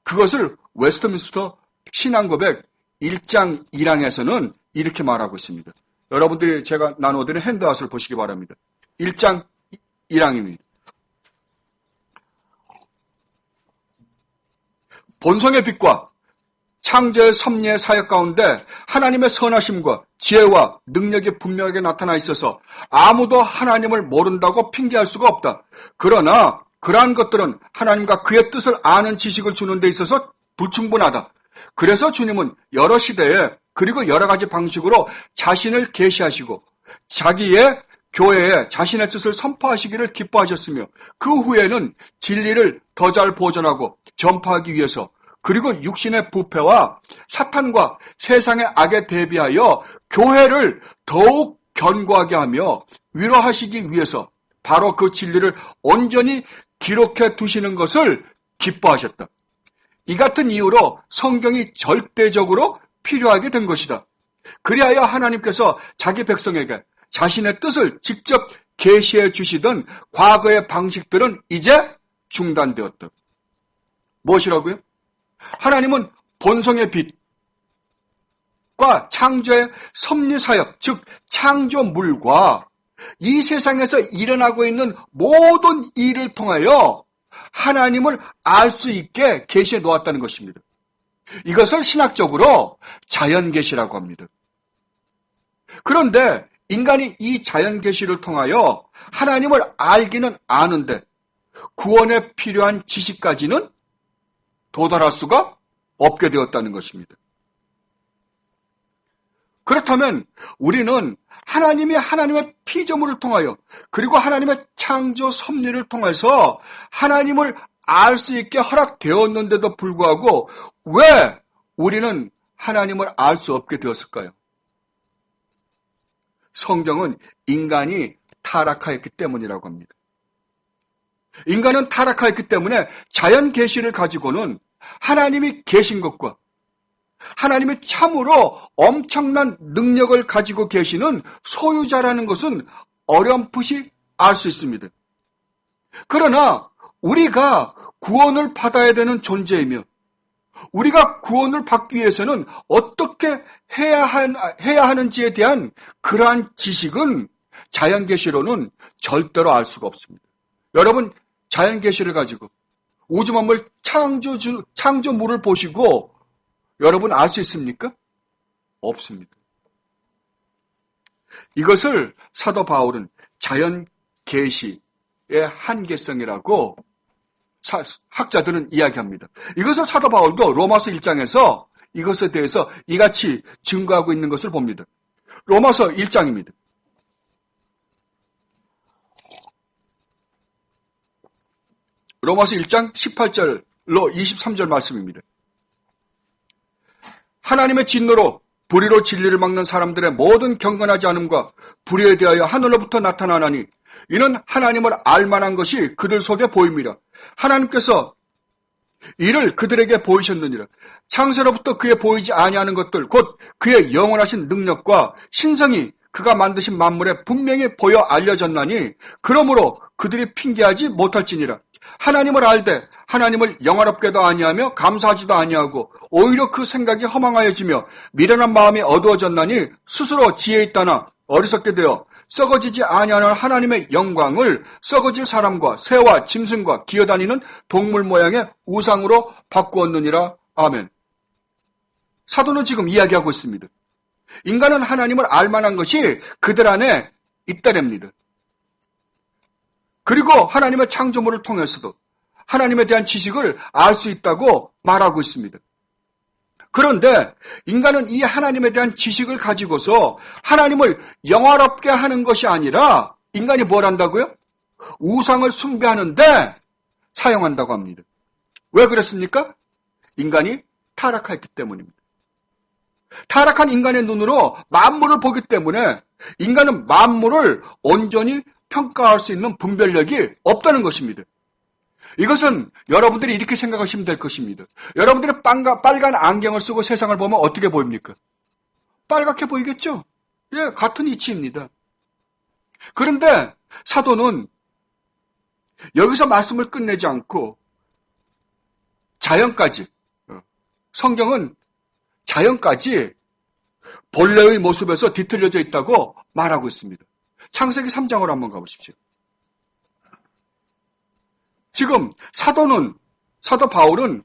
그것을 웨스트민스터 신앙고백 1장 1항에서는 이렇게 말하고 있습니다. 여러분들이 제가 나눠드린 핸드아웃을 보시기 바랍니다. 1장 1항입니다. 본성의 빛과 창조의 섭리의 사역 가운데 하나님의 선하심과 지혜와 능력이 분명하게 나타나 있어서 아무도 하나님을 모른다고 핑계할 수가 없다. 그러나 그러한 것들은 하나님과 그의 뜻을 아는 지식을 주는 데 있어서 불충분하다. 그래서 주님은 여러 시대에 그리고 여러 가지 방식으로 자신을 계시하시고 자기의 교회에 자신의 뜻을 선포하시기를 기뻐하셨으며 그 후에는 진리를 더 잘 보존하고 전파하기 위해서 그리고 육신의 부패와 사탄과 세상의 악에 대비하여 교회를 더욱 견고하게 하며 위로하시기 위해서 바로 그 진리를 온전히 기록해 두시는 것을 기뻐하셨다. 이 같은 이유로 성경이 절대적으로 필요하게 된 것이다. 그리하여 하나님께서 자기 백성에게 자신의 뜻을 직접 계시해 주시던 과거의 방식들은 이제 중단되었다. 무엇이라고요? 하나님은 본성의 빛과 창조의 섭리사역, 즉 창조물과 이 세상에서 일어나고 있는 모든 일을 통하여 하나님을 알 수 있게 계시해 놓았다는 것입니다. 이것을 신학적으로 자연계시라고 합니다. 그런데 인간이 이 자연계시를 통하여 하나님을 알기는 아는데 구원에 필요한 지식까지는 도달할 수가 없게 되었다는 것입니다. 그렇다면 우리는 하나님이 하나님의 피조물을 통하여 그리고 하나님의 창조 섭리를 통해서 하나님을 알 수 있게 허락되었는데도 불구하고 왜 우리는 하나님을 알 수 없게 되었을까요? 성경은 인간이 타락하였기 때문이라고 합니다. 인간은 타락하였기 때문에 자연 계시를 가지고는 하나님이 계신 것과 하나님이 참으로 엄청난 능력을 가지고 계시는 소유자라는 것은 어렴풋이 알 수 있습니다. 그러나 우리가 구원을 받아야 되는 존재이며 우리가 구원을 받기 위해서는 어떻게 해야 하는지에 대한 그러한 지식은 자연계시로는 절대로 알 수가 없습니다. 여러분, 자연계시를 가지고 우주 만물 창조물을 보시고 여러분 알 수 있습니까? 없습니다. 이것을 사도 바울은 자연계시의 한계성이라고 학자들은 이야기합니다. 이것을 사도 바울도 로마서 1장에서 이것에 대해서 이같이 증거하고 있는 것을 봅니다. 로마서 1장입니다. 로마서 1장 18절로 23절 말씀입니다. 하나님의 진노로 불의로 진리를 막는 사람들의 모든 경건하지 않음과 불의에 대하여 하늘로부터 나타나나니 이는 하나님을 알만한 것이 그들 속에 보입니다. 하나님께서 이를 그들에게 보이셨느니라. 창세로부터 그에 보이지 아니하는 것들 곧 그의 영원하신 능력과 신성이 그가 만드신 만물에 분명히 보여 알려졌나니 그러므로 그들이 핑계하지 못할지니라. 하나님을 알되 하나님을 영화롭게도 아니하며 감사하지도 아니하고 오히려 그 생각이 허망하여지며 미련한 마음이 어두워졌나니 스스로 지혜 있다나 어리석게 되어 썩어지지 아니하는 하나님의 영광을 썩어질 사람과 새와 짐승과 기어다니는 동물 모양의 우상으로 바꾸었느니라. 아멘. 사도는 지금 이야기하고 있습니다. 인간은 하나님을 알만한 것이 그들 안에 있다랍니다. 그리고 하나님의 창조물을 통해서도 하나님에 대한 지식을 알 수 있다고 말하고 있습니다. 그런데 인간은 이 하나님에 대한 지식을 가지고서 하나님을 영화롭게 하는 것이 아니라 인간이 뭘 한다고요? 우상을 숭배하는데 사용한다고 합니다. 왜 그랬습니까? 인간이 타락했기 때문입니다. 타락한 인간의 눈으로 만물을 보기 때문에 인간은 만물을 온전히 평가할 수 있는 분별력이 없다는 것입니다. 이것은 여러분들이 이렇게 생각하시면 될 것입니다. 여러분들이 빨간 안경을 쓰고 세상을 보면 어떻게 보입니까? 빨갛게 보이겠죠? 예, 같은 이치입니다. 그런데 사도는 여기서 말씀을 끝내지 않고 자연까지, 성경은 자연까지 본래의 모습에서 뒤틀려져 있다고 말하고 있습니다. 창세기 3장으로 한번 가보십시오. 지금 사도 바울은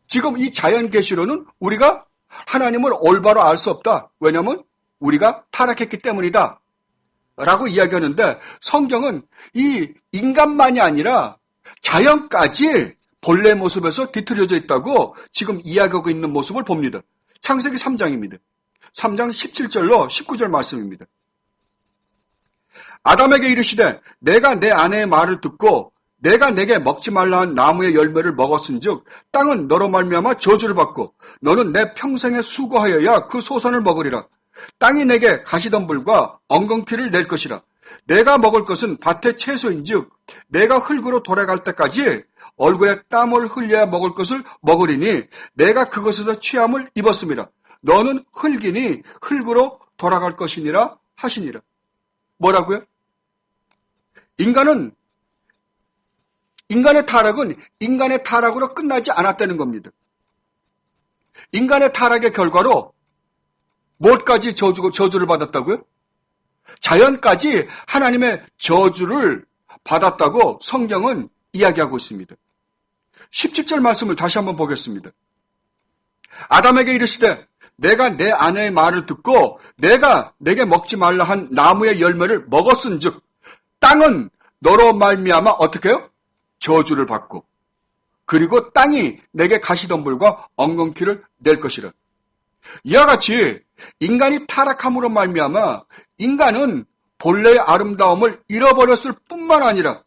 지금 이 자연 계시로는 우리가 하나님을 올바로 알 수 없다. 왜냐하면 우리가 타락했기 때문이다. 라고 이야기하는데 성경은 이 인간만이 아니라 자연까지 본래 모습에서 뒤틀려져 있다고 지금 이야기하고 있는 모습을 봅니다. 창세기 3장입니다. 3장 17절로 19절 말씀입니다. 아담에게 이르시되 내가 내 아내의 말을 듣고 내가 내게 먹지 말라 한 나무의 열매를 먹었은즉 땅은 너로 말미암아 저주를 받고 너는 내 평생에 수고하여야 그 소산을 먹으리라. 땅이 내게 가시덤불과 엉겅퀴를 낼 것이라. 내가 먹을 것은 밭의 채소인즉 내가 흙으로 돌아갈 때까지 얼굴에 땀을 흘려야 먹을 것을 먹으리니 내가 그것에서 취함을 입었습니다. 너는 흙이니 흙으로 돌아갈 것이니라 하시니라. 뭐라고요? 인간의 타락은 인간의 타락으로 끝나지 않았다는 겁니다. 인간의 타락의 결과로 뭘까지 저주를 받았다고요? 자연까지 하나님의 저주를 받았다고 성경은 이야기하고 있습니다. 17절 말씀을 다시 한번 보겠습니다. 아담에게 이르시되 내가 내 아내의 말을 듣고 내가 내게 먹지 말라 한 나무의 열매를 먹었은즉 땅은 너로 말미암아 어떻게 해요? 저주를 받고 그리고 땅이 내게 가시덤불과 엉겅퀴를 낼 것이라. 이와 같이 인간이 타락함으로 말미암아 인간은 본래의 아름다움을 잃어버렸을 뿐만 아니라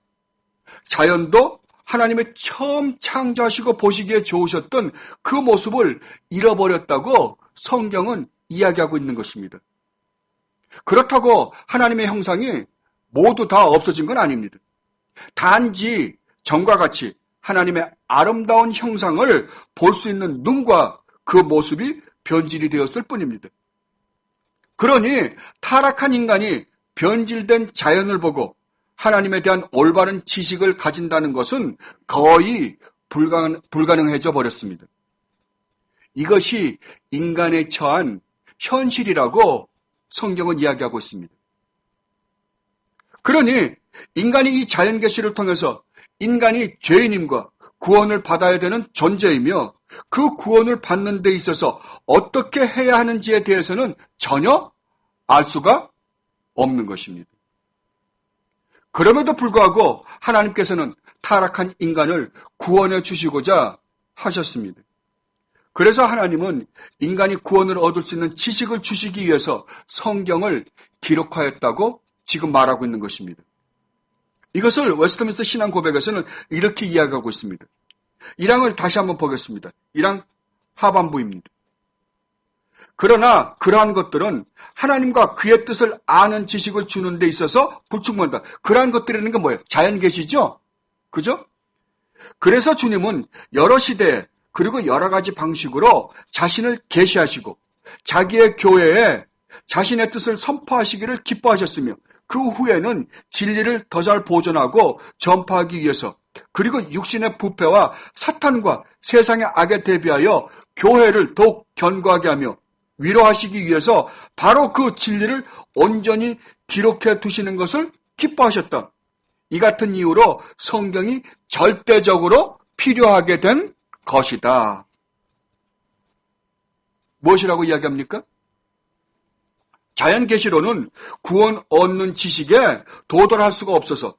자연도 하나님의 처음 창조하시고 보시기에 좋으셨던 그 모습을 잃어버렸다고 성경은 이야기하고 있는 것입니다. 그렇다고 하나님의 형상이 모두 다 없어진 건 아닙니다. 단지 전과 같이 하나님의 아름다운 형상을 볼 수 있는 눈과 그 모습이 변질이 되었을 뿐입니다. 그러니 타락한 인간이 변질된 자연을 보고 하나님에 대한 올바른 지식을 가진다는 것은 거의 불가능해져 버렸습니다. 이것이 인간에 처한 현실이라고 성경은 이야기하고 있습니다. 그러니 인간이 이 자연 계시를 통해서 인간이 죄인임과 구원을 받아야 되는 존재이며 그 구원을 받는 데 있어서 어떻게 해야 하는지에 대해서는 전혀 알 수가 없는 것입니다. 그럼에도 불구하고 하나님께서는 타락한 인간을 구원해 주시고자 하셨습니다. 그래서 하나님은 인간이 구원을 얻을 수 있는 지식을 주시기 위해서 성경을 기록하였다고 지금 말하고 있는 것입니다. 이것을 웨스트민스터 신앙 고백에서는 이렇게 이야기하고 있습니다. 1항을 다시 한번 보겠습니다. 1항 하반부입니다. 그러나 그러한 것들은 하나님과 그의 뜻을 아는 지식을 주는 데 있어서 불충분하다. 그러한 것들이라는 게 뭐예요? 자연 계시죠? 그죠? 그래서 주님은 여러 시대에 그리고 여러 가지 방식으로 자신을 계시하시고 자기의 교회에 자신의 뜻을 선포하시기를 기뻐하셨으며 그 후에는 진리를 더 잘 보존하고 전파하기 위해서 그리고 육신의 부패와 사탄과 세상의 악에 대비하여 교회를 더욱 견고하게 하며 위로하시기 위해서 바로 그 진리를 온전히 기록해 두시는 것을 기뻐하셨다. 이 같은 이유로 성경이 절대적으로 필요하게 된 것이다. 무엇이라고 이야기합니까? 자연 계시로는 구원 얻는 지식에 도달할 수가 없어서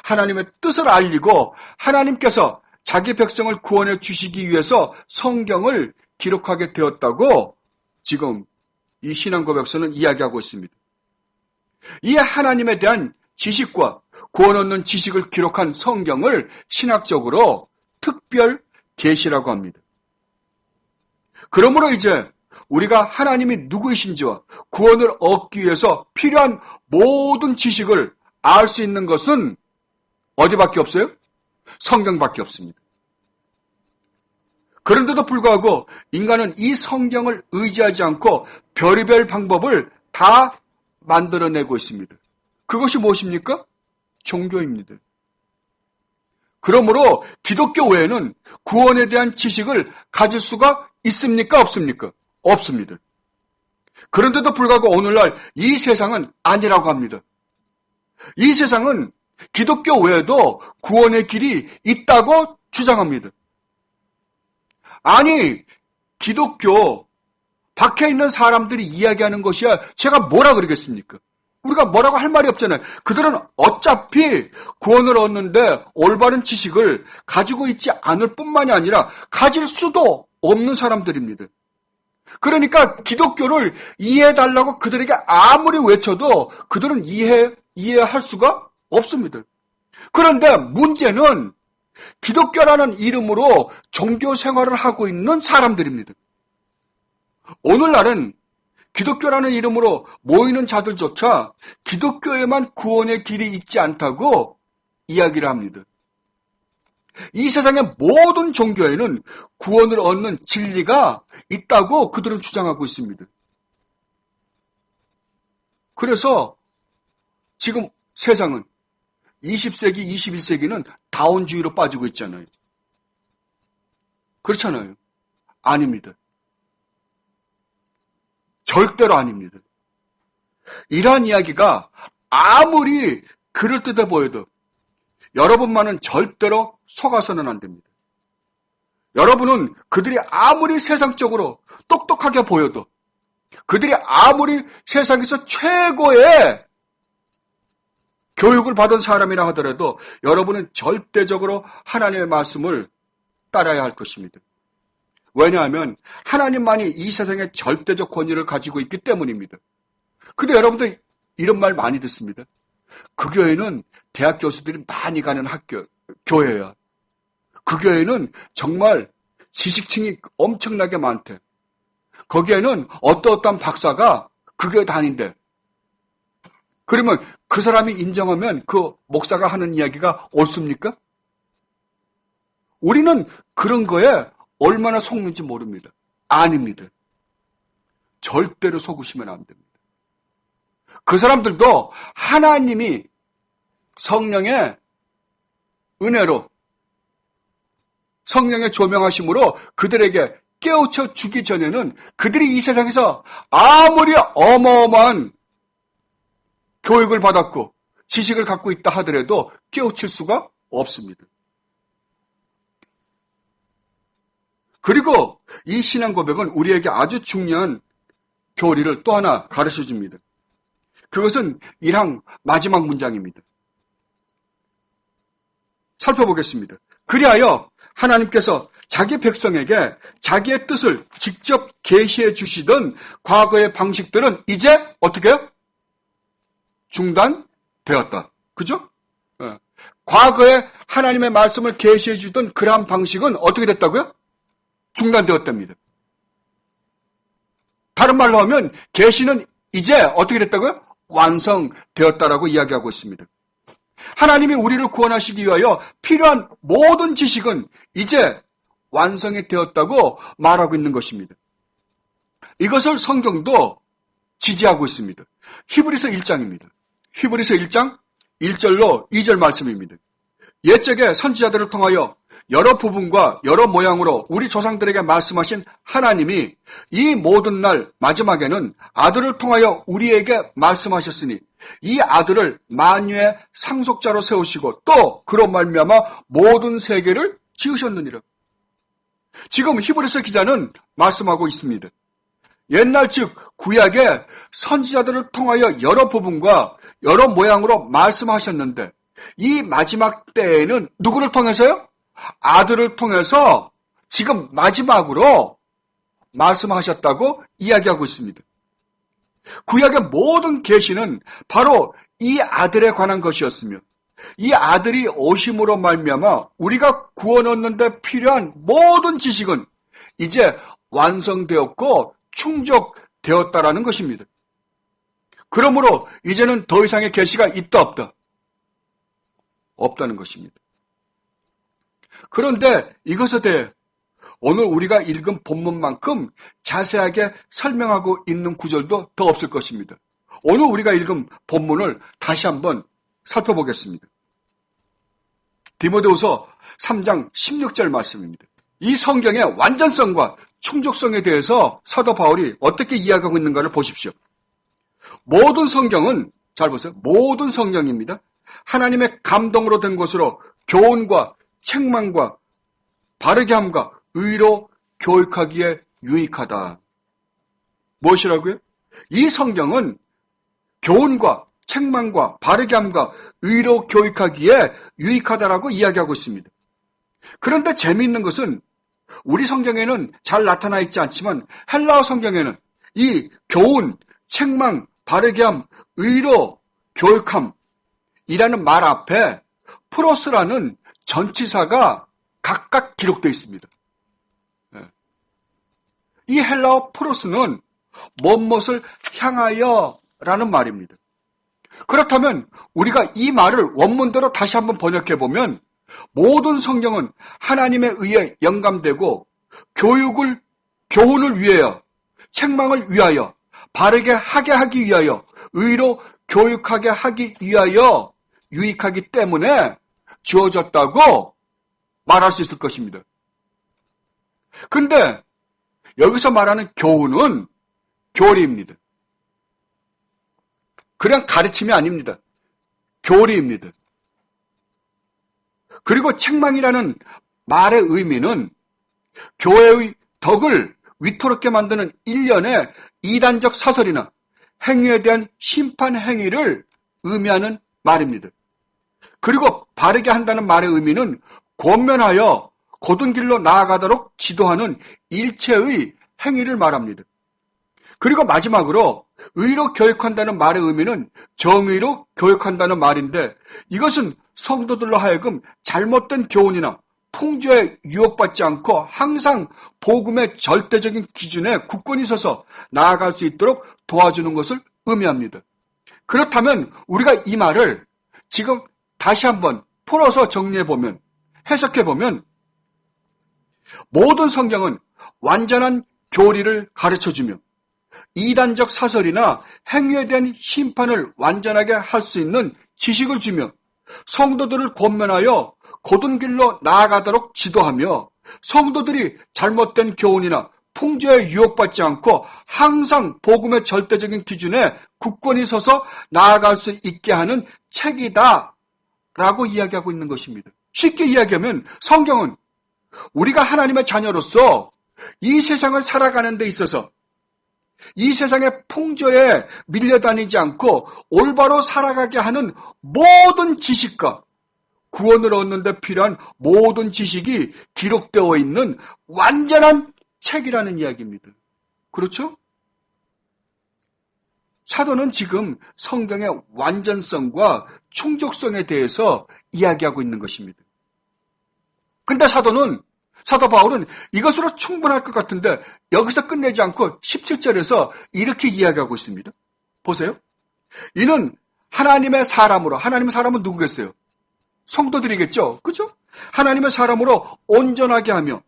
하나님의 뜻을 알리고 하나님께서 자기 백성을 구원해 주시기 위해서 성경을 기록하게 되었다고 지금 이 신앙고백서는 이야기하고 있습니다. 이 하나님에 대한 지식과 구원 얻는 지식을 기록한 성경을 신학적으로 특별 계시라고 합니다. 그러므로 이제 우리가 하나님이 누구이신지와 구원을 얻기 위해서 필요한 모든 지식을 알 수 있는 것은 어디밖에 없어요? 성경밖에 없습니다. 그런데도 불구하고 인간은 이 성경을 의지하지 않고 별의별 방법을 다 만들어내고 있습니다. 그것이 무엇입니까? 종교입니다. 그러므로 기독교 외에는 구원에 대한 지식을 가질 수가 있습니까? 없습니까? 없습니다. 그런데도 불구하고 오늘날 이 세상은 아니라고 합니다. 이 세상은 기독교 외에도 구원의 길이 있다고 주장합니다. 아니, 기독교 밖에 있는 사람들이 이야기하는 것이야 제가 뭐라 그러겠습니까? 우리가 뭐라고 할 말이 없잖아요. 그들은 어차피 구원을 얻는데 올바른 지식을 가지고 있지 않을 뿐만이 아니라 가질 수도 없는 사람들입니다. 그러니까 기독교를 이해해달라고 그들에게 아무리 외쳐도 그들은 이해할 수가 없습니다. 그런데 문제는 기독교라는 이름으로 종교 생활을 하고 있는 사람들입니다. 오늘날은 기독교라는 이름으로 모이는 자들조차 기독교에만 구원의 길이 있지 않다고 이야기를 합니다. 이 세상의 모든 종교에는 구원을 얻는 진리가 있다고 그들은 주장하고 있습니다. 그래서 지금 세상은 20세기, 21세기는 다원주의로 빠지고 있잖아요. 그렇잖아요. 아닙니다. 절대로 아닙니다. 이러한 이야기가 아무리 그럴듯해 보여도 여러분만은 절대로 속아서는 안 됩니다. 여러분은 그들이 아무리 세상적으로 똑똑하게 보여도, 그들이 아무리 세상에서 최고의 교육을 받은 사람이라 하더라도 여러분은 절대적으로 하나님의 말씀을 따라야 할 것입니다. 왜냐하면 하나님만이 이 세상의 절대적 권위를 가지고 있기 때문입니다. 근데 여러분들 이런 말 많이 듣습니다. 그 교회는 대학 교수들이 많이 가는 교회야. 그 교회는 정말 지식층이 엄청나게 많대. 거기에는 어떠한 박사가 그 교회 다닌대. 그러면 그 사람이 인정하면 그 목사가 하는 이야기가 옳습니까? 우리는 그런 거에 얼마나 속는지 모릅니다. 아닙니다. 절대로 속으시면 안 됩니다. 그 사람들도 하나님이 성령의 은혜로, 성령의 조명하심으로 그들에게 깨우쳐 주기 전에는 그들이 이 세상에서 아무리 어마어마한 교육을 받았고 지식을 갖고 있다 하더라도 깨우칠 수가 없습니다. 그리고 이 신앙 고백은 우리에게 아주 중요한 교리를 또 하나 가르쳐 줍니다. 그것은 1항 마지막 문장입니다. 살펴보겠습니다. 그리하여 하나님께서 자기 백성에게 자기의 뜻을 직접 계시해 주시던 과거의 방식들은 이제 어떻게 해요? 중단되었다. 그죠? 과거에 하나님의 말씀을 계시해 주던 그러한 방식은 어떻게 됐다고요? 중단되었답니다. 다른 말로 하면 계시는 이제 어떻게 됐다고요? 완성되었다라고 이야기하고 있습니다. 하나님이 우리를 구원하시기 위하여 필요한 모든 지식은 이제 완성이 되었다고 말하고 있는 것입니다. 이것을 성경도 지지하고 있습니다. 히브리서 1장입니다. 히브리서 1장 1절로 2절 말씀입니다. 옛적에 선지자들을 통하여 여러 부분과 여러 모양으로 우리 조상들에게 말씀하신 하나님이 이 모든 날 마지막에는 아들을 통하여 우리에게 말씀하셨으니 이 아들을 만유의 상속자로 세우시고 또 그로 말미암아 모든 세계를 지으셨느니라. 지금 히브리서 기자는 말씀하고 있습니다. 옛날 즉 구약의 선지자들을 통하여 여러 부분과 여러 모양으로 말씀하셨는데 이 마지막 때에는 누구를 통해서요? 아들을 통해서 지금 마지막으로 말씀하셨다고 이야기하고 있습니다. 구약의 모든 계시는 바로 이 아들에 관한 것이었으며 이 아들이 오심으로 말미암아 우리가 구원 얻는 데 필요한 모든 지식은 이제 완성되었고 충족되었다라는 것입니다. 그러므로 이제는 더 이상의 계시가 있다 없다? 없다는 것입니다. 그런데 이것에 대해 오늘 우리가 읽은 본문만큼 자세하게 설명하고 있는 구절도 더 없을 것입니다. 오늘 우리가 읽은 본문을 다시 한번 살펴보겠습니다. 디모데후서 3장 16절 말씀입니다. 이 성경의 완전성과 충족성에 대해서 사도 바울이 어떻게 이야기하고 있는가를 보십시오. 모든 성경은, 잘 보세요. 모든 성경입니다. 하나님의 감동으로 된 것으로 교훈과 책망과 바르게 함과 의로 교육하기에 유익하다. 무엇이라고요? 이 성경은 교훈과 책망과 바르게 함과 의로 교육하기에 유익하다라고 이야기하고 있습니다. 그런데 재미있는 것은 우리 성경에는 잘 나타나 있지 않지만 헬라어 성경에는 이 교훈, 책망, 바르게 함, 의로 교육함이라는 말 앞에 프로스라는 전치사가 각각 기록되어 있습니다. 이 헬라어 프로스는 무엇을 향하여 라는 말입니다. 그렇다면 우리가 이 말을 원문대로 다시 한번 번역해 보면 모든 성경은 하나님에 의해 영감되고 교훈을 위하여, 책망을 위하여, 바르게 하게 하기 위하여, 의로 교육하게 하기 위하여 유익하기 때문에 주어졌다고 말할 수 있을 것입니다. 근데 여기서 말하는 교훈은 교리입니다. 그냥 가르침이 아닙니다. 교리입니다. 그리고 책망이라는 말의 의미는 교회의 덕을 위태롭게 만드는 일련의 이단적 사설이나 행위에 대한 심판 행위를 의미하는 말입니다. 그리고 바르게 한다는 말의 의미는 권면하여 곧은 길로 나아가도록 지도하는 일체의 행위를 말합니다. 그리고 마지막으로 의로 교육한다는 말의 의미는 정의로 교육한다는 말인데 이것은 성도들로 하여금 잘못된 교훈이나 풍조에 유혹받지 않고 항상 복음의 절대적인 기준에 굳건히 서서 나아갈 수 있도록 도와주는 것을 의미합니다. 그렇다면 우리가 이 말을 지금 다시 한번 풀어서 정리해보면, 해석해보면 모든 성경은 완전한 교리를 가르쳐주며 이단적 사설이나 행위에 대한 심판을 완전하게 할 수 있는 지식을 주며 성도들을 권면하여 곧은 길로 나아가도록 지도하며 성도들이 잘못된 교훈이나 풍조에 유혹받지 않고 항상 복음의 절대적인 기준에 굳건히 서서 나아갈 수 있게 하는 책이다 라고 이야기하고 있는 것입니다. 쉽게 이야기하면 성경은 우리가 하나님의 자녀로서 이 세상을 살아가는 데 있어서 이 세상의 풍조에 밀려다니지 않고 올바로 살아가게 하는 모든 지식과 구원을 얻는 데 필요한 모든 지식이 기록되어 있는 완전한 책이라는 이야기입니다. 그렇죠? 사도는 지금 성경의 완전성과 충족성에 대해서 이야기하고 있는 것입니다. 근데 사도 바울은 이것으로 충분할 것 같은데 여기서 끝내지 않고 17절에서 이렇게 이야기하고 있습니다. 보세요. 이는 하나님의 사람으로, 하나님의 사람은 누구겠어요? 성도들이겠죠. 그죠? 하나님의 사람으로 온전하게 하며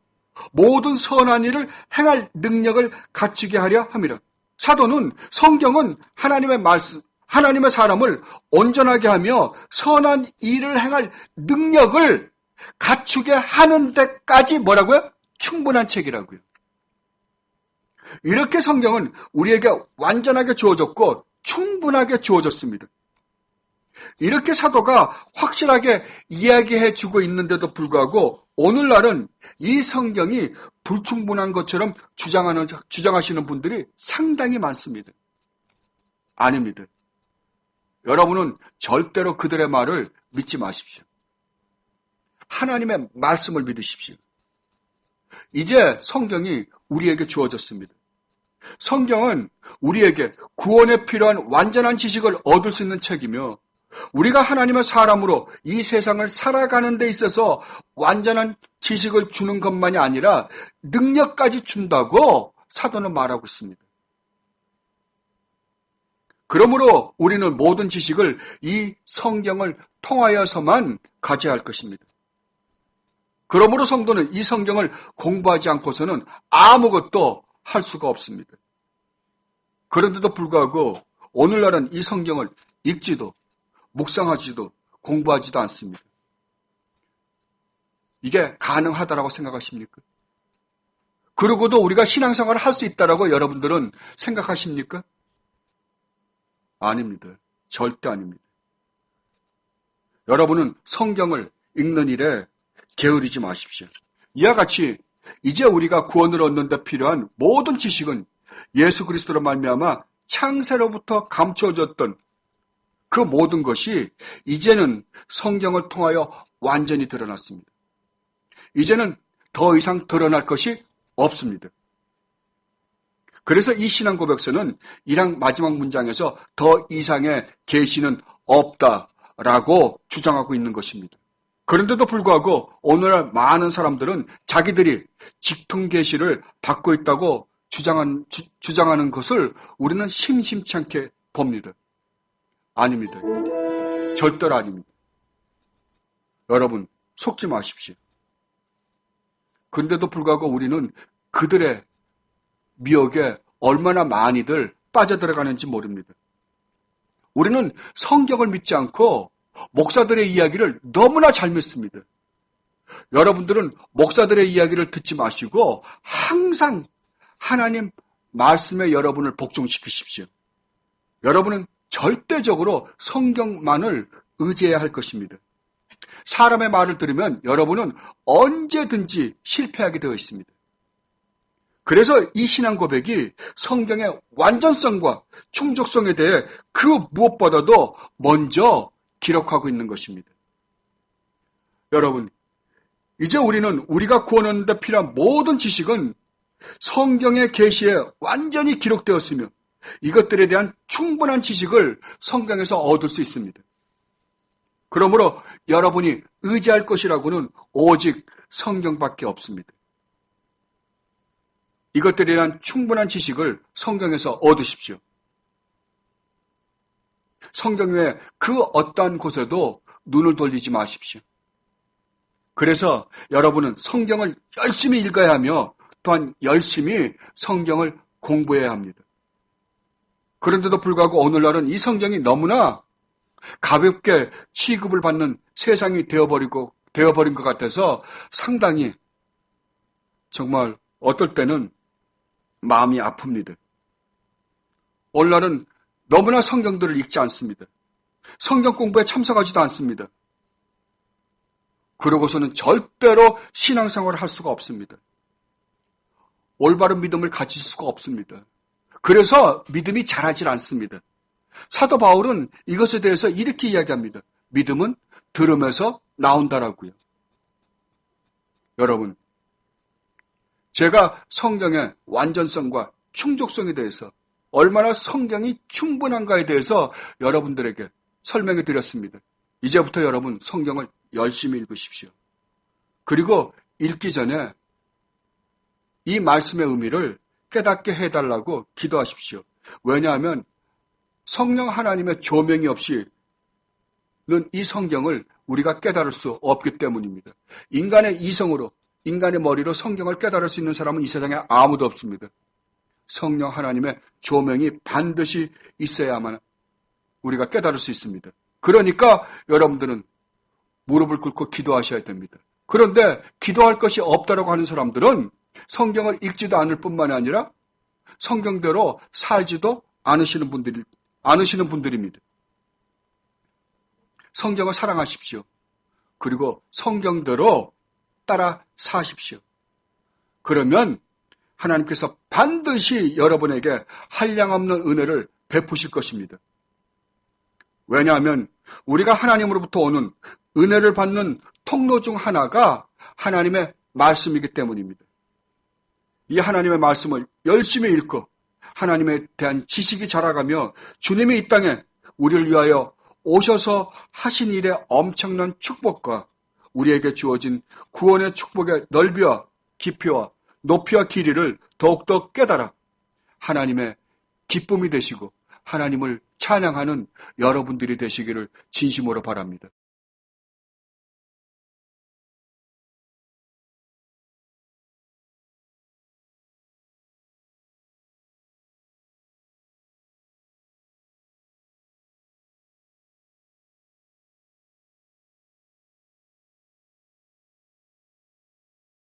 모든 선한 일을 행할 능력을 갖추게 하려 함이라. 사도는 성경은 하나님의 말씀, 하나님의 사람을 온전하게 하며 선한 일을 행할 능력을 갖추게 하는 데까지 뭐라고요? 충분한 책이라고요. 이렇게 성경은 우리에게 완전하게 주어졌고 충분하게 주어졌습니다. 이렇게 사도가 확실하게 이야기해 주고 있는데도 불구하고 오늘날은 이 성경이 불충분한 것처럼 주장하시는 분들이 상당히 많습니다. 아닙니다. 여러분은 절대로 그들의 말을 믿지 마십시오. 하나님의 말씀을 믿으십시오. 이제 성경이 우리에게 주어졌습니다. 성경은 우리에게 구원에 필요한 완전한 지식을 얻을 수 있는 책이며 우리가 하나님의 사람으로 이 세상을 살아가는 데 있어서 완전한 지식을 주는 것만이 아니라 능력까지 준다고 사도는 말하고 있습니다. 그러므로 우리는 모든 지식을 이 성경을 통하여서만 가져야 할 것입니다. 그러므로 성도는 이 성경을 공부하지 않고서는 아무것도 할 수가 없습니다. 그런데도 불구하고 오늘날은 이 성경을 읽지도 묵상하지도 공부하지도 않습니다. 이게 가능하다라고 생각하십니까? 그러고도 우리가 신앙생활을 할 수 있다라고 여러분들은 생각하십니까? 아닙니다. 절대 아닙니다. 여러분은 성경을 읽는 일에 게으르지 마십시오. 이와 같이 이제 우리가 구원을 얻는 데 필요한 모든 지식은 예수 그리스도로 말미암아 창세로부터 감춰졌던 그 모든 것이 이제는 성경을 통하여 완전히 드러났습니다. 이제는 더 이상 드러날 것이 없습니다. 그래서 이 신앙 고백서는 1장 마지막 문장에서 더 이상의 계시는 없다라고 주장하고 있는 것입니다. 그런데도 불구하고 오늘날 많은 사람들은 자기들이 직통 계시를 받고 있다고 주장하는 것을 우리는 심심치 않게 봅니다. 아닙니다. 절대로 아닙니다. 여러분, 속지 마십시오. 그런데도 불구하고 우리는 그들의 미혹에 얼마나 많이들 빠져들어가는지 모릅니다. 우리는 성경을 믿지 않고 목사들의 이야기를 너무나 잘 믿습니다. 여러분들은 목사들의 이야기를 듣지 마시고 항상 하나님 말씀에 여러분을 복종시키십시오. 여러분은 절대적으로 성경만을 의지해야 할 것입니다. 사람의 말을 들으면 여러분은 언제든지 실패하게 되어 있습니다. 그래서 이 신앙 고백이 성경의 완전성과 충족성에 대해 그 무엇보다도 먼저 기록하고 있는 것입니다. 여러분, 이제 우리는 우리가 구원 얻는 데 필요한 모든 지식은 성경의 계시에 완전히 기록되었으며 이것들에 대한 충분한 지식을 성경에서 얻을 수 있습니다. 그러므로 여러분이 의지할 것이라고는 오직 성경밖에 없습니다. 이것들에 대한 충분한 지식을 성경에서 얻으십시오. 성경 외에 그 어떠한 곳에도 눈을 돌리지 마십시오. 그래서 여러분은 성경을 열심히 읽어야 하며 또한 열심히 성경을 공부해야 합니다. 그런데도 불구하고 오늘날은 이 성경이 너무나 가볍게 취급을 받는 세상이 되어버린 것 같아서 상당히 정말 어떨 때는 마음이 아픕니다. 오늘날은 너무나 성경들을 읽지 않습니다. 성경 공부에 참석하지도 않습니다. 그러고서는 절대로 신앙생활을 할 수가 없습니다. 올바른 믿음을 가질 수가 없습니다. 그래서 믿음이 자라질 않습니다. 사도 바울은 이것에 대해서 이렇게 이야기합니다. 믿음은 들음에서 나온다라고요. 여러분, 제가 성경의 완전성과 충족성에 대해서 얼마나 성경이 충분한가에 대해서 여러분들에게 설명해 드렸습니다. 이제부터 여러분 성경을 열심히 읽으십시오. 그리고 읽기 전에 이 말씀의 의미를 깨닫게 해달라고 기도하십시오. 왜냐하면 성령 하나님의 조명이 없이는 이 성경을 우리가 깨달을 수 없기 때문입니다. 인간의 이성으로, 인간의 머리로 성경을 깨달을 수 있는 사람은 이 세상에 아무도 없습니다. 성령 하나님의 조명이 반드시 있어야만 우리가 깨달을 수 있습니다. 그러니까 여러분들은 무릎을 꿇고 기도하셔야 됩니다. 그런데 기도할 것이 없다라고 하는 사람들은 성경을 읽지도 않을 뿐만 아니라 성경대로 살지도 않으시는 분들입니다. 성경을 사랑하십시오. 그리고 성경대로 따라 사십시오. 그러면 하나님께서 반드시 여러분에게 한량없는 은혜를 베푸실 것입니다. 왜냐하면 우리가 하나님으로부터 오는 은혜를 받는 통로 중 하나가 하나님의 말씀이기 때문입니다. 이 하나님의 말씀을 열심히 읽고 하나님에 대한 지식이 자라가며 주님이 이 땅에 우리를 위하여 오셔서 하신 일의 엄청난 축복과 우리에게 주어진 구원의 축복의 넓이와 깊이와 높이와 길이를 더욱더 깨달아 하나님의 기쁨이 되시고 하나님을 찬양하는 여러분들이 되시기를 진심으로 바랍니다.